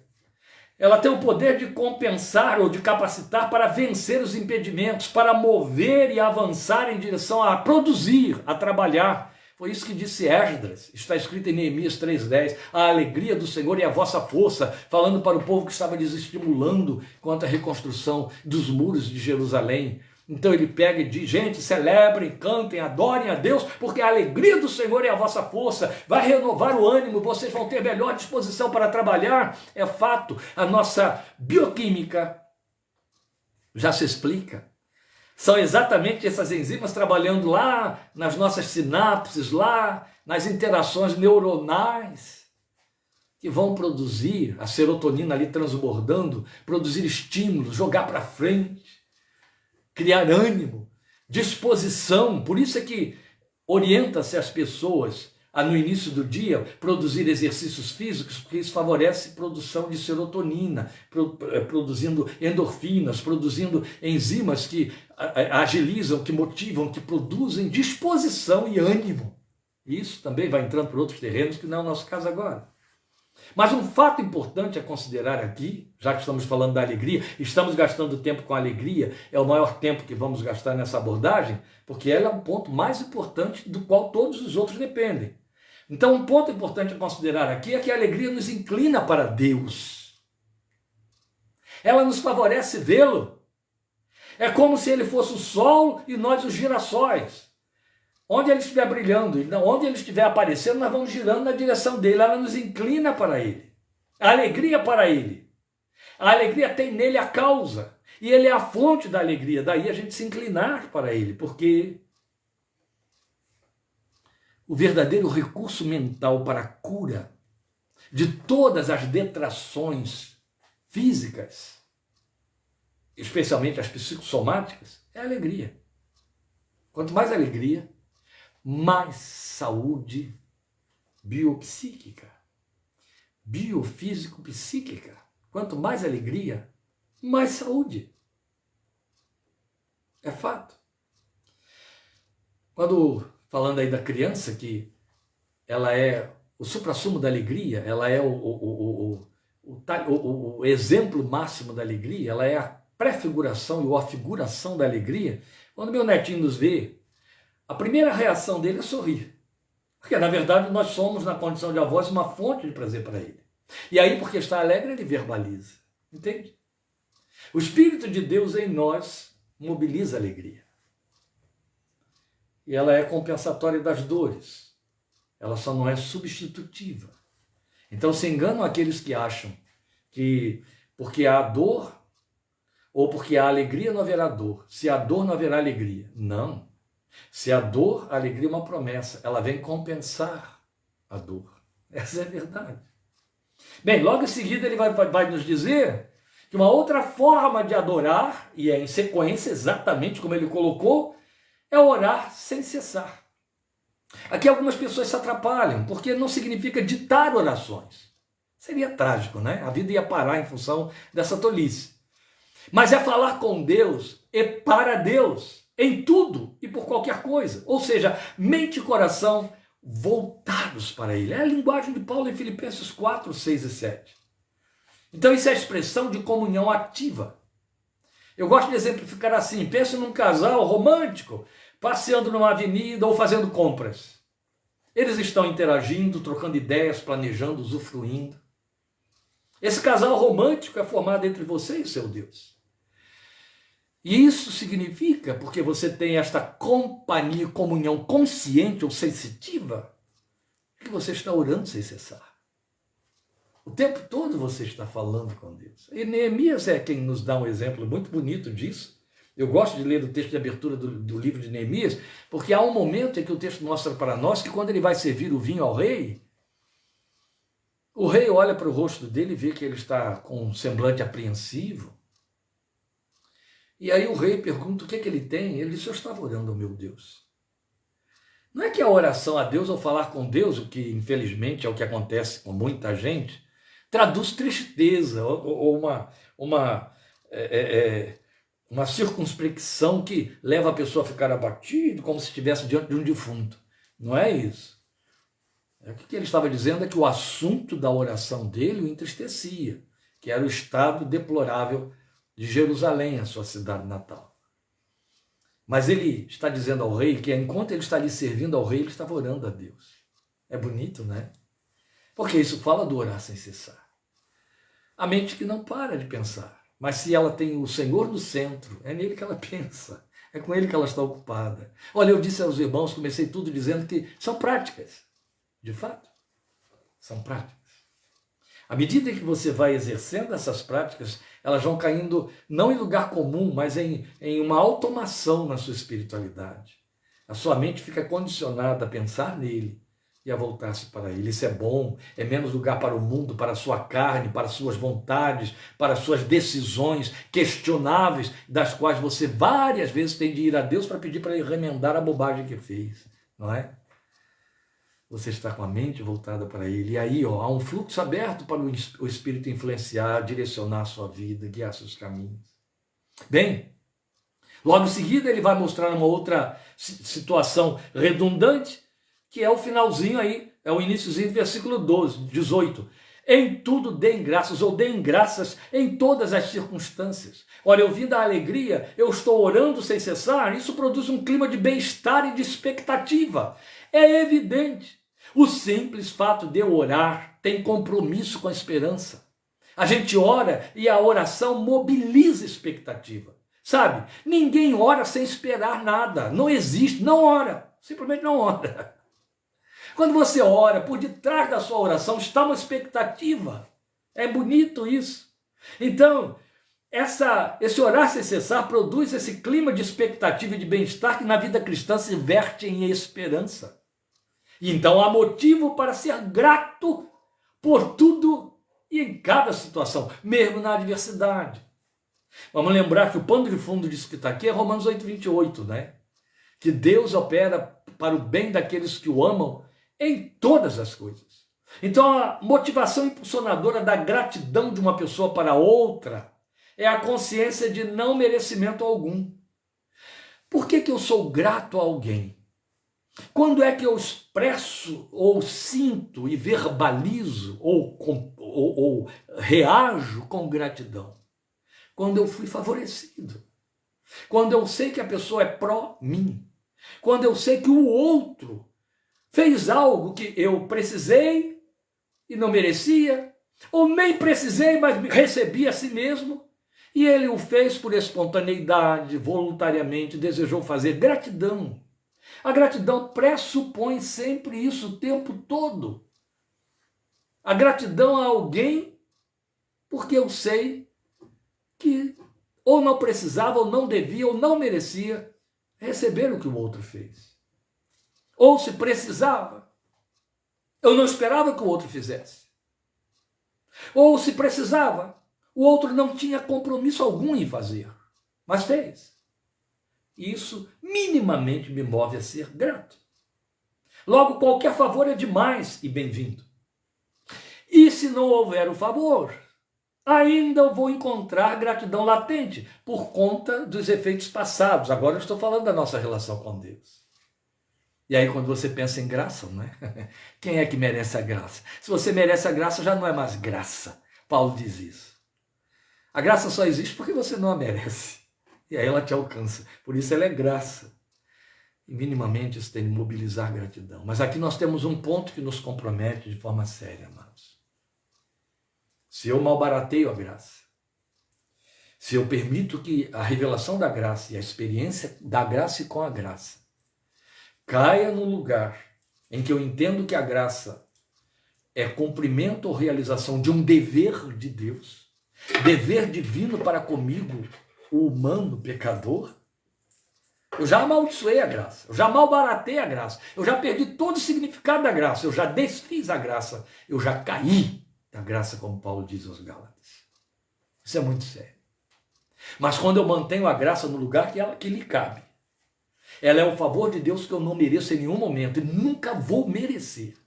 ela tem o poder de compensar ou de capacitar para vencer os impedimentos, para mover e avançar em direção a produzir, a trabalhar. Foi isso que disse Esdras, está escrito em Neemias 3,10, a alegria do Senhor é a vossa força, falando para o povo que estava desestimulando quanto à reconstrução dos muros de Jerusalém. Então ele pega e diz: gente, celebrem, cantem, adorem a Deus, porque a alegria do Senhor é a vossa força, vai renovar o ânimo, vocês vão ter melhor disposição para trabalhar. É fato, a nossa bioquímica já se explica. São exatamente essas enzimas trabalhando lá nas nossas sinapses, lá nas interações neuronais, que vão produzir a serotonina ali transbordando, produzir estímulos, jogar para frente, criar ânimo, disposição. Por isso é que orienta-se as pessoas a, no início do dia, produzir exercícios físicos, porque isso favorece a produção de serotonina, produzindo endorfinas, produzindo enzimas que agilizam, que motivam, que produzem disposição e ânimo. Isso também vai entrando por outros terrenos, que não é o nosso caso agora. Mas um fato importante a considerar aqui, já que estamos falando da alegria, estamos gastando tempo com a alegria, é o maior tempo que vamos gastar nessa abordagem, porque ela é um ponto mais importante do qual todos os outros dependem. Então, um ponto importante a considerar aqui é que a alegria nos inclina para Deus. Ela nos favorece vê-lo. É como se ele fosse o sol e nós os girassóis. Onde ele estiver brilhando, onde ele estiver aparecendo, nós vamos girando na direção dele. Ela nos inclina para ele. A alegria para ele. A alegria tem nele a causa. E ele é a fonte da alegria. Daí a gente se inclinar para ele. Porque o verdadeiro recurso mental para a cura de todas as detrações físicas, especialmente as psicossomáticas, é a alegria. Quanto mais alegria, mais saúde biopsíquica, biofísico-psíquica. Quanto mais alegria, mais saúde. É fato. Quando, falando aí da criança, que ela é o suprassumo da alegria, ela é o exemplo máximo da alegria, ela é a prefiguração e a figuração da alegria. Quando meu netinho nos vê, a primeira reação dele é sorrir. Porque, na verdade, nós somos, na condição de avós, uma fonte de prazer para ele. E aí, porque está alegre, ele verbaliza. Entende? O Espírito de Deus em nós mobiliza a alegria. E ela é compensatória das dores. Ela só não é substitutiva. Então se enganam aqueles que acham que porque há dor ou porque há alegria não haverá dor. Se há dor não haverá alegria. Não. Se há dor, a alegria é uma promessa. Ela vem compensar a dor. Essa é a verdade. Bem, logo em seguida ele vai nos dizer que uma outra forma de adorar, e é em sequência exatamente como ele colocou, é orar sem cessar. Aqui algumas pessoas se atrapalham, porque não significa ditar orações. Seria trágico, né? A vida ia parar em função dessa tolice. Mas é falar com Deus e para Deus, em tudo e por qualquer coisa. Ou seja, mente e coração voltados para Ele. É a linguagem de Paulo em Filipenses 4, 6 e 7. Então isso é a expressão de comunhão ativa. Eu gosto de exemplificar assim, pense num casal romântico, passeando numa avenida ou fazendo compras. Eles estão interagindo, trocando ideias, planejando, usufruindo. Esse casal romântico é formado entre você e seu Deus. E isso significa, porque você tem esta companhia, comunhão consciente ou sensitiva, que você está orando sem cessar. O tempo todo você está falando com Deus. E Neemias é quem nos dá um exemplo muito bonito disso. Eu gosto de ler o texto de abertura do livro de Neemias, porque há um momento em que o texto mostra para nós que quando ele vai servir o vinho ao rei, o rei olha para o rosto dele e vê que ele está com um semblante apreensivo. E aí o rei pergunta o que é que ele tem. Ele diz, eu estava orando ao meu Deus. Não é que a oração a Deus ou falar com Deus, o que infelizmente é o que acontece com muita gente, traduz tristeza ou uma circunspecção que leva a pessoa a ficar abatido, como se estivesse diante de um defunto. Não é isso. O que ele estava dizendo é que o assunto da oração dele o entristecia, que era o estado deplorável de Jerusalém, a sua cidade natal. Mas ele está dizendo ao rei que enquanto ele está ali servindo ao rei, ele estava orando a Deus. É bonito, né? Porque isso fala do orar sem cessar. A mente que não para de pensar. Mas se ela tem o Senhor no centro, é nele que ela pensa. É com ele que ela está ocupada. Olha, eu disse aos irmãos, comecei tudo dizendo que são práticas. De fato, são práticas. À medida que você vai exercendo essas práticas, elas vão caindo não em lugar comum, mas em uma automação na sua espiritualidade. A sua mente fica condicionada a pensar nele e a voltar-se para ele. Isso é bom, é menos lugar para o mundo, para a sua carne, para as suas vontades, para as suas decisões questionáveis, das quais você várias vezes tem de ir a Deus para pedir para ele remendar a bobagem que fez, não é? Você está com a mente voltada para ele. E aí há um fluxo aberto para o Espírito influenciar, direcionar a sua vida, guiar seus caminhos. Bem, logo em seguida ele vai mostrar uma outra situação redundante, que é o finalzinho aí, é o iniciozinho do versículo 18. Em tudo deem graças, ou deem graças em todas as circunstâncias. Olha, eu vim da alegria, eu estou orando sem cessar, isso produz um clima de bem-estar e de expectativa. É evidente. O simples fato de eu orar tem compromisso com a esperança. A gente ora e a oração mobiliza expectativa. Sabe? Ninguém ora sem esperar nada. Não existe, não ora. Simplesmente não ora. Quando você ora, por detrás da sua oração está uma expectativa. É bonito isso. Então, esse orar sem cessar produz esse clima de expectativa e de bem-estar que na vida cristã se verte em esperança. E então há motivo para ser grato por tudo e em cada situação, mesmo na adversidade. Vamos lembrar que o pano de fundo disso que está aqui é Romanos 8:28, né? Que Deus opera para o bem daqueles que o amam em todas as coisas. Então a motivação impulsionadora da gratidão de uma pessoa para outra é a consciência de não merecimento algum. Por que eu sou grato a alguém? Quando é que eu expresso, ou sinto e verbalizo, ou reajo com gratidão? Quando eu fui favorecido. Quando eu sei que a pessoa é pró-mim. Quando eu sei que o outro fez algo que eu precisei e não merecia, ou nem precisei, mas recebi a si mesmo, e ele o fez por espontaneidade, voluntariamente, desejou fazer. Gratidão. A gratidão pressupõe sempre isso o tempo todo. A gratidão a alguém porque eu sei que ou não precisava, ou não devia, ou não merecia receber o que o outro fez. Ou se precisava, eu não esperava que o outro fizesse. Ou se precisava, o outro não tinha compromisso algum em fazer, mas fez. Isso minimamente me move a ser grato. Logo, qualquer favor é demais e bem-vindo. E se não houver o favor, ainda eu vou encontrar gratidão latente por conta dos efeitos passados. Agora eu estou falando da nossa relação com Deus. E aí quando você pensa em graça, não é? Quem é que merece a graça? Se você merece a graça, já não é mais graça. Paulo diz isso. A graça só existe porque você não a merece. E aí ela te alcança. Por isso ela é graça. E minimamente isso tem de mobilizar gratidão. Mas aqui nós temos um ponto que nos compromete de forma séria, amados. Se eu malbarateio a graça, se eu permito que a revelação da graça e a experiência da graça e com a graça caia no lugar em que eu entendo que a graça é cumprimento ou realização de um dever de Deus, dever divino para comigo, o humano pecador, eu já amaldiçoei a graça, eu já malbaratei a graça, eu já perdi todo o significado da graça, eu já desfiz a graça, eu já caí da graça, como Paulo diz aos Gálatas. Isso é muito sério. Mas quando eu mantenho a graça no lugar que lhe cabe, ela é o favor de Deus que eu não mereço em nenhum momento e nunca vou merecer.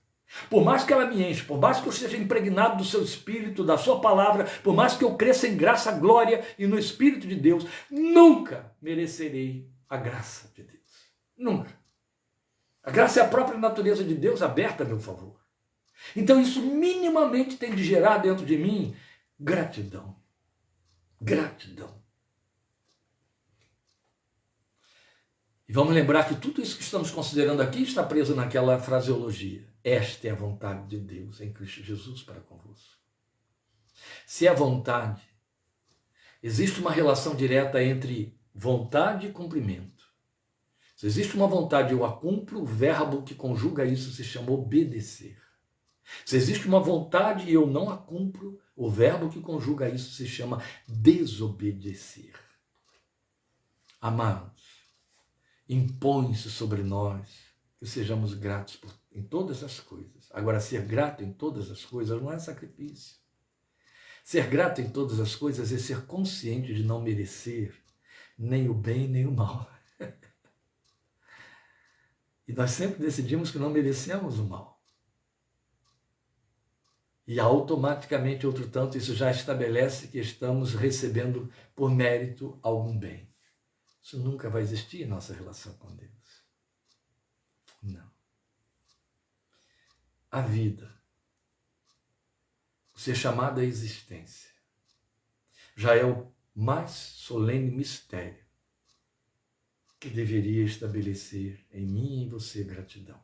Por mais que ela me enche, por mais que eu seja impregnado do seu Espírito, da sua palavra, por mais que eu cresça em graça, glória e no Espírito de Deus, nunca merecerei a graça de Deus. Nunca. A graça é a própria natureza de Deus aberta a meu favor. Então isso minimamente tem de gerar dentro de mim gratidão. Gratidão. E vamos lembrar que tudo isso que estamos considerando aqui está preso naquela fraseologia. Esta é a vontade de Deus em Cristo Jesus para convosco. Se é vontade, existe uma relação direta entre vontade e cumprimento. Se existe uma vontade e eu a cumpro, o verbo que conjuga isso se chama obedecer. Se existe uma vontade e eu não a cumpro, o verbo que conjuga isso se chama desobedecer. Amados, impõe-se sobre nós que sejamos gratos em todas as coisas. Agora, ser grato em todas as coisas não é sacrifício. Ser grato em todas as coisas é ser consciente de não merecer nem o bem nem o mal. E nós sempre decidimos que não merecemos o mal. E automaticamente, outro tanto, isso já estabelece que estamos recebendo por mérito algum bem. Isso nunca vai existir em nossa relação com Deus. Não. A vida, o ser chamado à existência, já é o mais solene mistério que deveria estabelecer em mim e em você gratidão.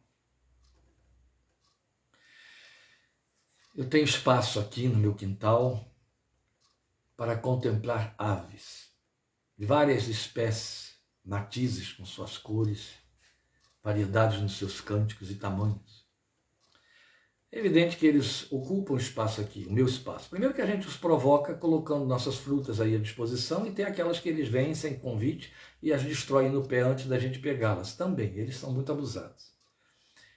Eu tenho espaço aqui no meu quintal para contemplar aves de várias espécies, matizes com suas cores, variedades nos seus cânticos e tamanhos. É evidente que eles ocupam espaço aqui, o meu espaço. Primeiro que a gente os provoca colocando nossas frutas aí à disposição e tem aquelas que eles vêm sem convite e as destroem no pé antes da gente pegá-las. Também, eles são muito abusados.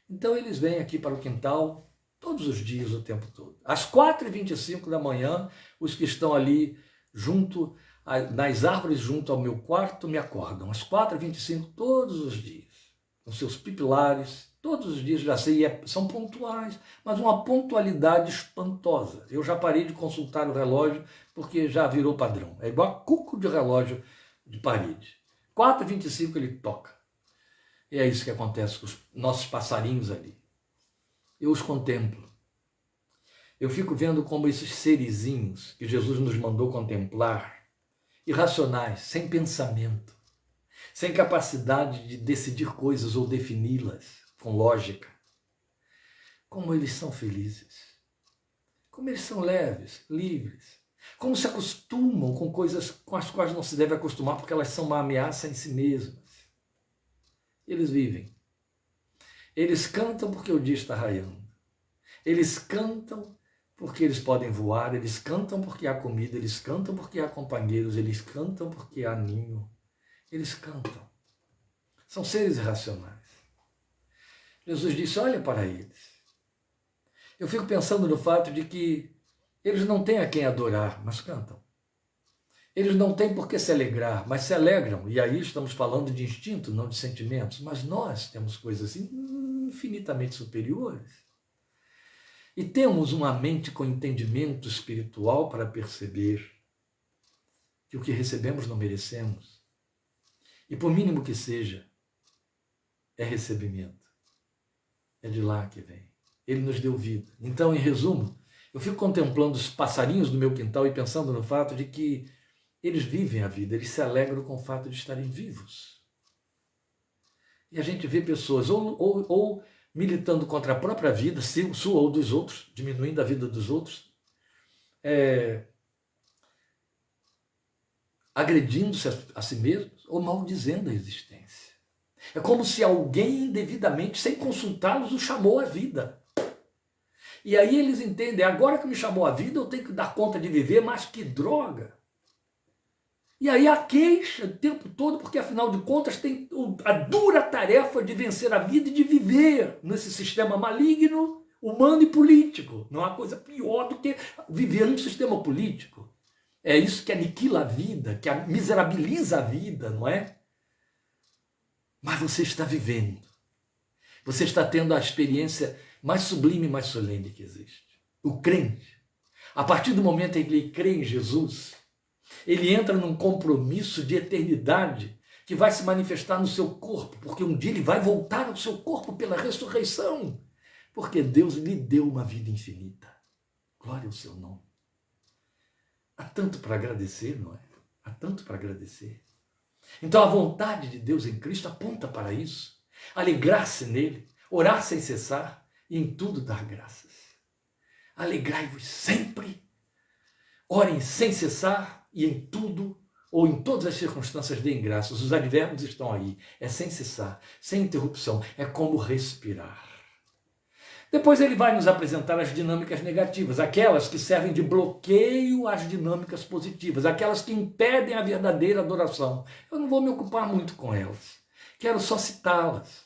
Então eles vêm aqui para o quintal todos os dias, o tempo todo. Às 4h25 da manhã, os que estão ali nas árvores junto ao meu quarto me acordam. Às 4h25 todos os dias, com seus pipilares, todos os dias, já sei, são pontuais, mas uma pontualidade espantosa. Eu já parei de consultar o relógio porque já virou padrão. É igual a cuco de relógio de parede. 4h25 ele toca. E é isso que acontece com os nossos passarinhos ali. Eu os contemplo. Eu fico vendo como esses serizinhos que Jesus nos mandou contemplar, irracionais, sem pensamento, sem capacidade de decidir coisas ou defini-las com lógica, como eles são felizes, como eles são leves, livres, como se acostumam com coisas com as quais não se deve acostumar porque elas são uma ameaça em si mesmas. Eles vivem. Eles cantam porque o dia está raiando. Eles cantam porque eles podem voar, eles cantam porque há comida, eles cantam porque há companheiros, eles cantam porque há ninho. Eles cantam. São seres irracionais. Jesus disse, olha para eles. Eu fico pensando no fato de que eles não têm a quem adorar, mas cantam. Eles não têm por que se alegrar, mas se alegram. E aí estamos falando de instinto, não de sentimentos. Mas nós temos coisas infinitamente superiores. E temos uma mente com entendimento espiritual para perceber que o que recebemos não merecemos. E por mínimo que seja, é recebimento. É de lá que vem. Ele nos deu vida. Então, em resumo, eu fico contemplando os passarinhos do meu quintal e pensando no fato de que eles vivem a vida, eles se alegram com o fato de estarem vivos. E a gente vê pessoas ou militando contra a própria vida, sua ou dos outros, diminuindo a vida dos outros, agredindo-se a si mesmos ou maldizendo a existência. É como se alguém indevidamente, sem consultá-los, os chamou à vida. E aí eles entendem, agora que me chamou à vida, eu tenho que dar conta de viver, mas que droga! E aí a queixa o tempo todo, porque afinal de contas tem a dura tarefa de vencer a vida e de viver nesse sistema maligno, humano e político. Não há coisa pior do que viver num sistema político. É isso que aniquila a vida, que miserabiliza a vida, não é? Mas você está vivendo. Você está tendo a experiência mais sublime e mais solene que existe. O crente, a partir do momento em que ele crê em Jesus, ele entra num compromisso de eternidade que vai se manifestar no seu corpo, porque um dia ele vai voltar ao seu corpo pela ressurreição, porque Deus lhe deu uma vida infinita. Glória ao seu nome. Há tanto para agradecer, não é? Há tanto para agradecer. Então a vontade de Deus em Cristo aponta para isso. Alegrar-se nele, orar sem cessar e em tudo dar graças. Alegrai-vos sempre, orem sem cessar e em tudo ou em todas as circunstâncias deem graças. Os advérbios estão aí. É sem cessar, sem interrupção. É como respirar. Depois ele vai nos apresentar as dinâmicas negativas, aquelas que servem de bloqueio às dinâmicas positivas, aquelas que impedem a verdadeira adoração. Eu não vou me ocupar muito com elas. Quero só citá-las.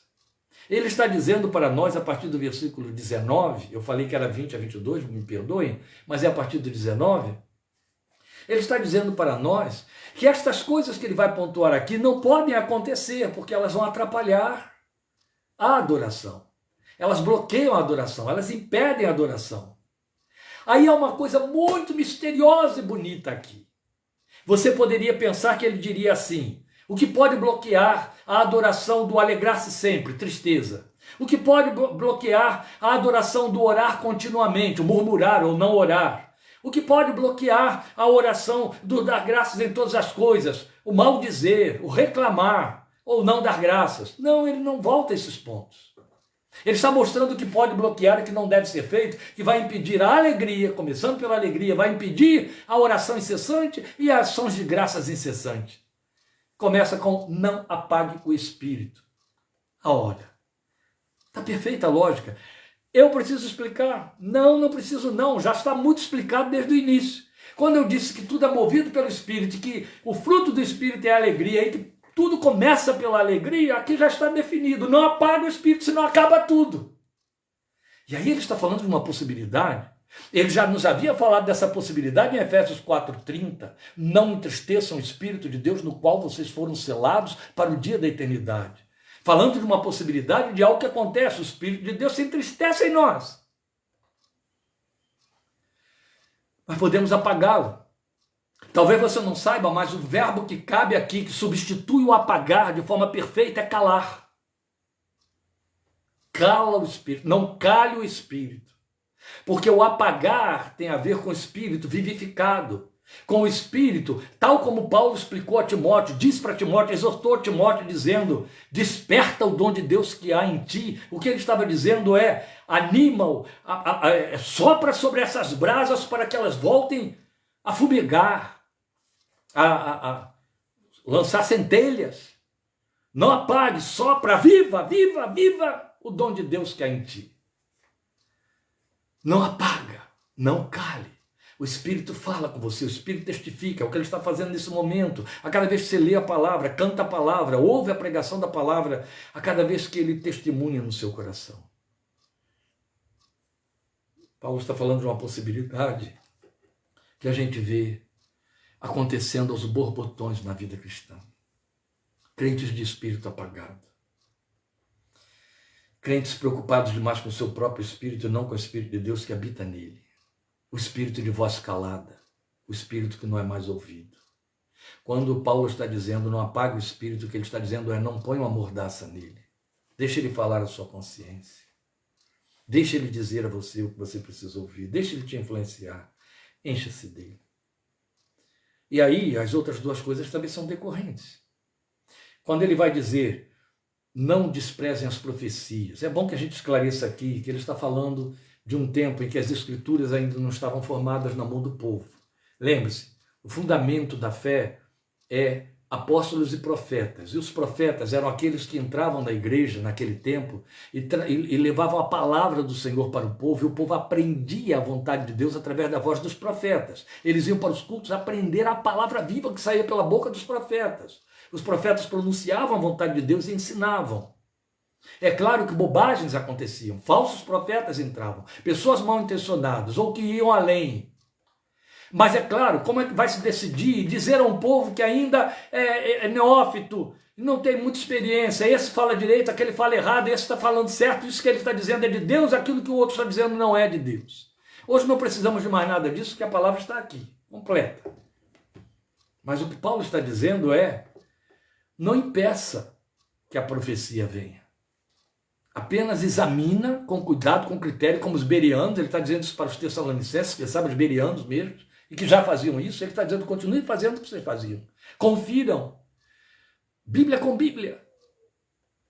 Ele está dizendo para nós, a partir do versículo 19, eu falei que era 20 a 22, me perdoem, mas é a partir do 19, ele está dizendo para nós que estas coisas que ele vai pontuar aqui não podem acontecer, porque elas vão atrapalhar a adoração. Elas bloqueiam a adoração, elas impedem a adoração. Aí há uma coisa muito misteriosa e bonita aqui. Você poderia pensar que ele diria assim: o que pode bloquear a adoração do alegrar-se sempre? Tristeza. O que pode bloquear a adoração do orar continuamente, o murmurar ou não orar? O que pode bloquear a oração do dar graças em todas as coisas? O maldizer, o reclamar ou não dar graças? Não, ele não volta a esses pontos. Ele está mostrando o que pode bloquear e o que não deve ser feito, que vai impedir a alegria, começando pela alegria, vai impedir a oração incessante e as ações de graças incessantes. Começa com não apague o espírito. A hora. Está perfeita a lógica. Eu preciso explicar? Não, não preciso não. Já está muito explicado desde o início. Quando eu disse que tudo é movido pelo Espírito, que o fruto do Espírito é a alegria, e que tudo começa pela alegria, aqui já está definido. Não apaga o Espírito, senão acaba tudo. E aí ele está falando de uma possibilidade. Ele já nos havia falado dessa possibilidade em Efésios 4:30. Não entristeçam o Espírito de Deus, no qual vocês foram selados para o dia da eternidade. Falando de uma possibilidade de algo que acontece, o Espírito de Deus se entristece em nós. Mas podemos apagá-lo. Talvez você não saiba, mas o verbo que cabe aqui, que substitui o apagar de forma perfeita, é calar. Cala o espírito, não cale o espírito. Porque o apagar tem a ver com o espírito vivificado, com o espírito, tal como Paulo explicou a Timóteo, diz para Timóteo, exortou Timóteo dizendo, desperta o dom de Deus que há em ti. O que ele estava dizendo é, anima-o, sopra sobre essas brasas para que elas voltem a fumegar, a lançar centelhas. Não apague, sopra, viva, viva, viva o dom de Deus que há em ti. Não apaga, não cale. O Espírito fala com você, o Espírito testifica, é o que ele está fazendo nesse momento. A cada vez que você lê a palavra, canta a palavra, ouve a pregação da palavra, a cada vez que ele testemunha no seu coração. Paulo está falando de uma possibilidade que a gente vê acontecendo aos borbotões na vida cristã. Crentes de espírito apagado. Crentes preocupados demais com o seu próprio espírito e não com o Espírito de Deus que habita nele. O espírito de voz calada, o espírito que não é mais ouvido. Quando Paulo está dizendo não apague o espírito, o que ele está dizendo é não ponha uma mordaça nele. Deixe ele falar a sua consciência. Deixe ele dizer a você o que você precisa ouvir. Deixe ele te influenciar. Encha-se dele. E aí as outras duas coisas também são decorrentes. Quando ele vai dizer não desprezem as profecias, é bom que a gente esclareça aqui que ele está falando de um tempo em que as escrituras ainda não estavam formadas na mão do povo. Lembre-se, o fundamento da fé é apóstolos e profetas. E os profetas eram aqueles que entravam na igreja naquele tempo e levavam a palavra do Senhor para o povo, e o povo aprendia a vontade de Deus através da voz dos profetas. Eles iam para os cultos aprender a palavra viva que saía pela boca dos profetas. Os profetas pronunciavam a vontade de Deus e ensinavam. É claro que bobagens aconteciam, falsos profetas entravam, pessoas mal intencionadas ou que iam além. Mas é claro, como é que vai se decidir dizer a um povo que ainda é neófito, não tem muita experiência, esse fala direito, aquele fala errado, esse está falando certo, isso que ele está dizendo é de Deus, aquilo que o outro está dizendo não é de Deus. Hoje não precisamos de mais nada disso, porque a palavra está aqui, completa. Mas o que Paulo está dizendo é, não impeça que a profecia venha. Apenas examina com cuidado, com critério, como os bereanos, ele está dizendo isso para os tessalonicenses, que sabem os bereanos mesmo, e que já faziam isso, ele está dizendo, continue fazendo o que vocês faziam. Confiram. Bíblia com Bíblia.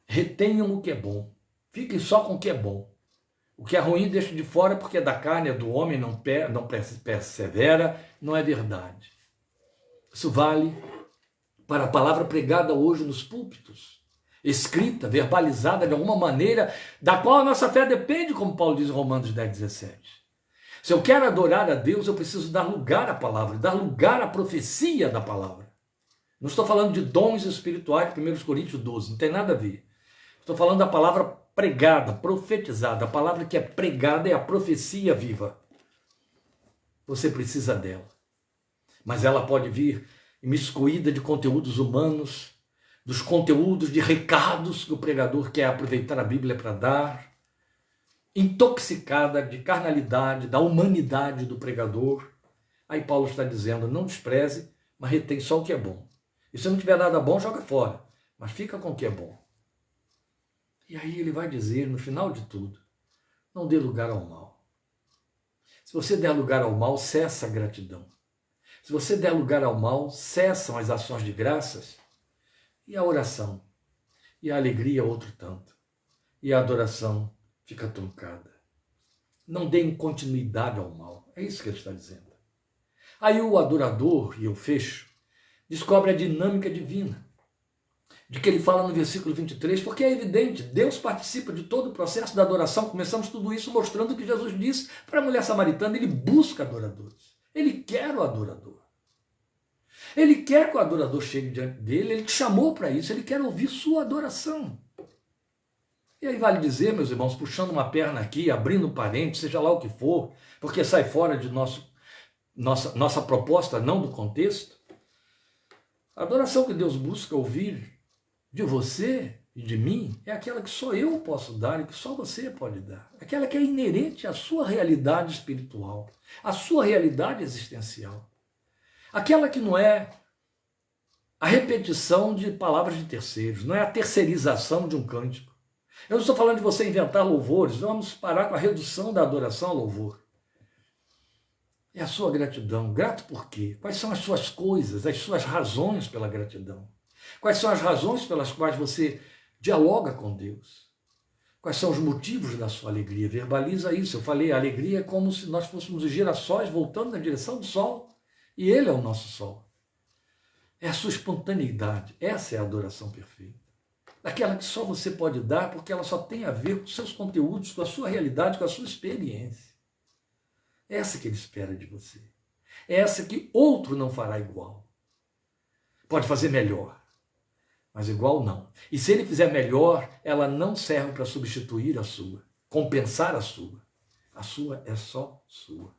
Retenham o que é bom. Fiquem só com o que é bom. O que é ruim deixa de fora porque é da carne, é do homem, não persevera, não é verdade. Isso vale para a palavra pregada hoje nos púlpitos. Escrita, verbalizada de alguma maneira, da qual a nossa fé depende, como Paulo diz em Romanos 10:17. Se eu quero adorar a Deus, eu preciso dar lugar à palavra, dar lugar à profecia da palavra. Não estou falando de dons espirituais de 1 Coríntios 12, não tem nada a ver. Estou falando da palavra pregada, profetizada. A palavra que é pregada é a profecia viva. Você precisa dela. Mas ela pode vir imiscuída de conteúdos humanos, dos conteúdos de recados que o pregador quer aproveitar a Bíblia para dar, intoxicada de carnalidade, da humanidade do pregador. Aí Paulo está dizendo, não despreze, mas retém só o que é bom. E se não tiver nada bom, joga fora, mas fica com o que é bom. E aí ele vai dizer, no final de tudo, não dê lugar ao mal. Se você der lugar ao mal, cessa a gratidão. Se você der lugar ao mal, cessam as ações de graças, e a oração, e a alegria outro tanto, e a adoração fica truncada. Não deem continuidade ao mal, é isso que ele está dizendo. Aí o adorador, e eu fecho, descobre a dinâmica divina, de que ele fala no versículo 23, porque é evidente, Deus participa de todo o processo da adoração, começamos tudo isso mostrando o que Jesus disse para a mulher samaritana, ele busca adoradores, ele quer o adorador. Ele quer que o adorador chegue diante dele, ele te chamou para isso, ele quer ouvir sua adoração. E aí vale dizer, meus irmãos, puxando uma perna aqui, abrindo um parente, seja lá o que for, porque sai fora de nossa proposta, não do contexto. A adoração que Deus busca ouvir de você e de mim é aquela que só eu posso dar e que só você pode dar. Aquela que é inerente à sua realidade espiritual, à sua realidade existencial. Aquela que não é a repetição de palavras de terceiros, não é a terceirização de um cântico. Eu não estou falando de você inventar louvores, vamos parar com a redução da adoração ao louvor. É a sua gratidão. Grato por quê? Quais são as suas coisas, as suas razões pela gratidão? Quais são as razões pelas quais você dialoga com Deus? Quais são os motivos da sua alegria? Verbaliza isso. Eu falei, a alegria é como se nós fôssemos os girassóis voltando na direção do sol. E Ele é o nosso sol. É a sua espontaneidade. Essa é a adoração perfeita. Aquela que só você pode dar porque ela só tem a ver com seus conteúdos, com a sua realidade, com a sua experiência. Essa que Ele espera de você. Essa que outro não fará igual. Pode fazer melhor, mas igual não. E se Ele fizer melhor, ela não serve para substituir a sua, compensar a sua. A sua é só sua.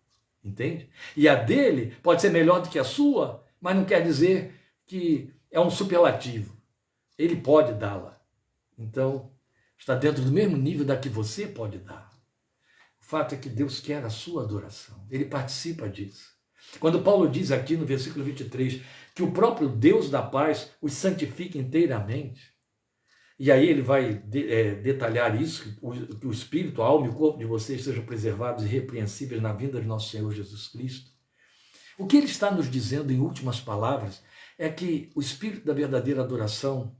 Entende? E a dele pode ser melhor do que a sua, mas não quer dizer que é um superlativo. Ele pode dá-la. Então, está dentro do mesmo nível da que você pode dar. O fato é que Deus quer a sua adoração. Ele participa disso. Quando Paulo diz aqui no versículo 23 que o próprio Deus da paz os santifica inteiramente, e aí ele vai detalhar isso, que o espírito, a alma e o corpo de vocês sejam preservados e irrepreensíveis na vinda de nosso Senhor Jesus Cristo. O que ele está nos dizendo em últimas palavras é que o espírito da verdadeira adoração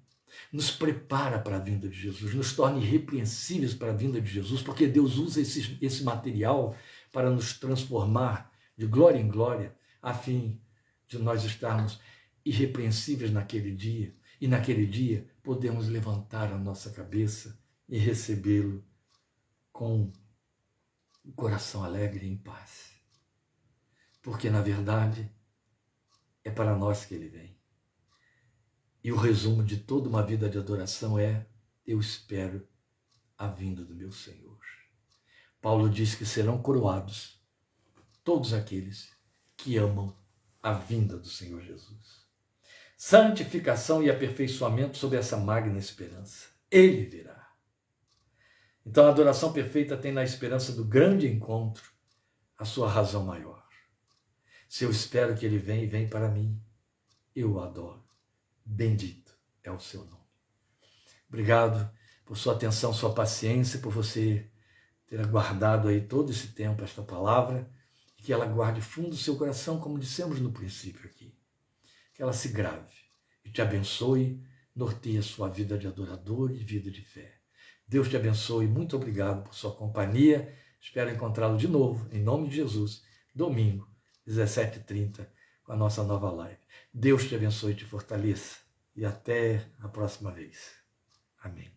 nos prepara para a vinda de Jesus, nos torna irrepreensíveis para a vinda de Jesus, porque Deus usa esse material para nos transformar de glória em glória, a fim de nós estarmos irrepreensíveis naquele dia, e naquele dia podemos levantar a nossa cabeça e recebê-lo com o coração alegre e em paz. Porque, na verdade, é para nós que ele vem. E o resumo de toda uma vida de adoração é: eu espero a vinda do meu Senhor. Paulo diz que serão coroados todos aqueles que amam a vinda do Senhor Jesus. Santificação e aperfeiçoamento sob essa magna esperança. Ele virá. Então a adoração perfeita tem na esperança do grande encontro a sua razão maior. Se eu espero que ele venha e vem para mim, eu o adoro. Bendito é o seu nome. Obrigado por sua atenção, sua paciência, por você ter aguardado aí todo esse tempo esta palavra, e que ela guarde fundo do seu coração, como dissemos no princípio aqui. Que ela se grave e te abençoe, norteie a sua vida de adorador e vida de fé. Deus te abençoe, muito obrigado por sua companhia. Espero encontrá-lo de novo, em nome de Jesus, domingo, 17h30, com a nossa nova live. Deus te abençoe e te fortaleça. E até a próxima vez. Amém.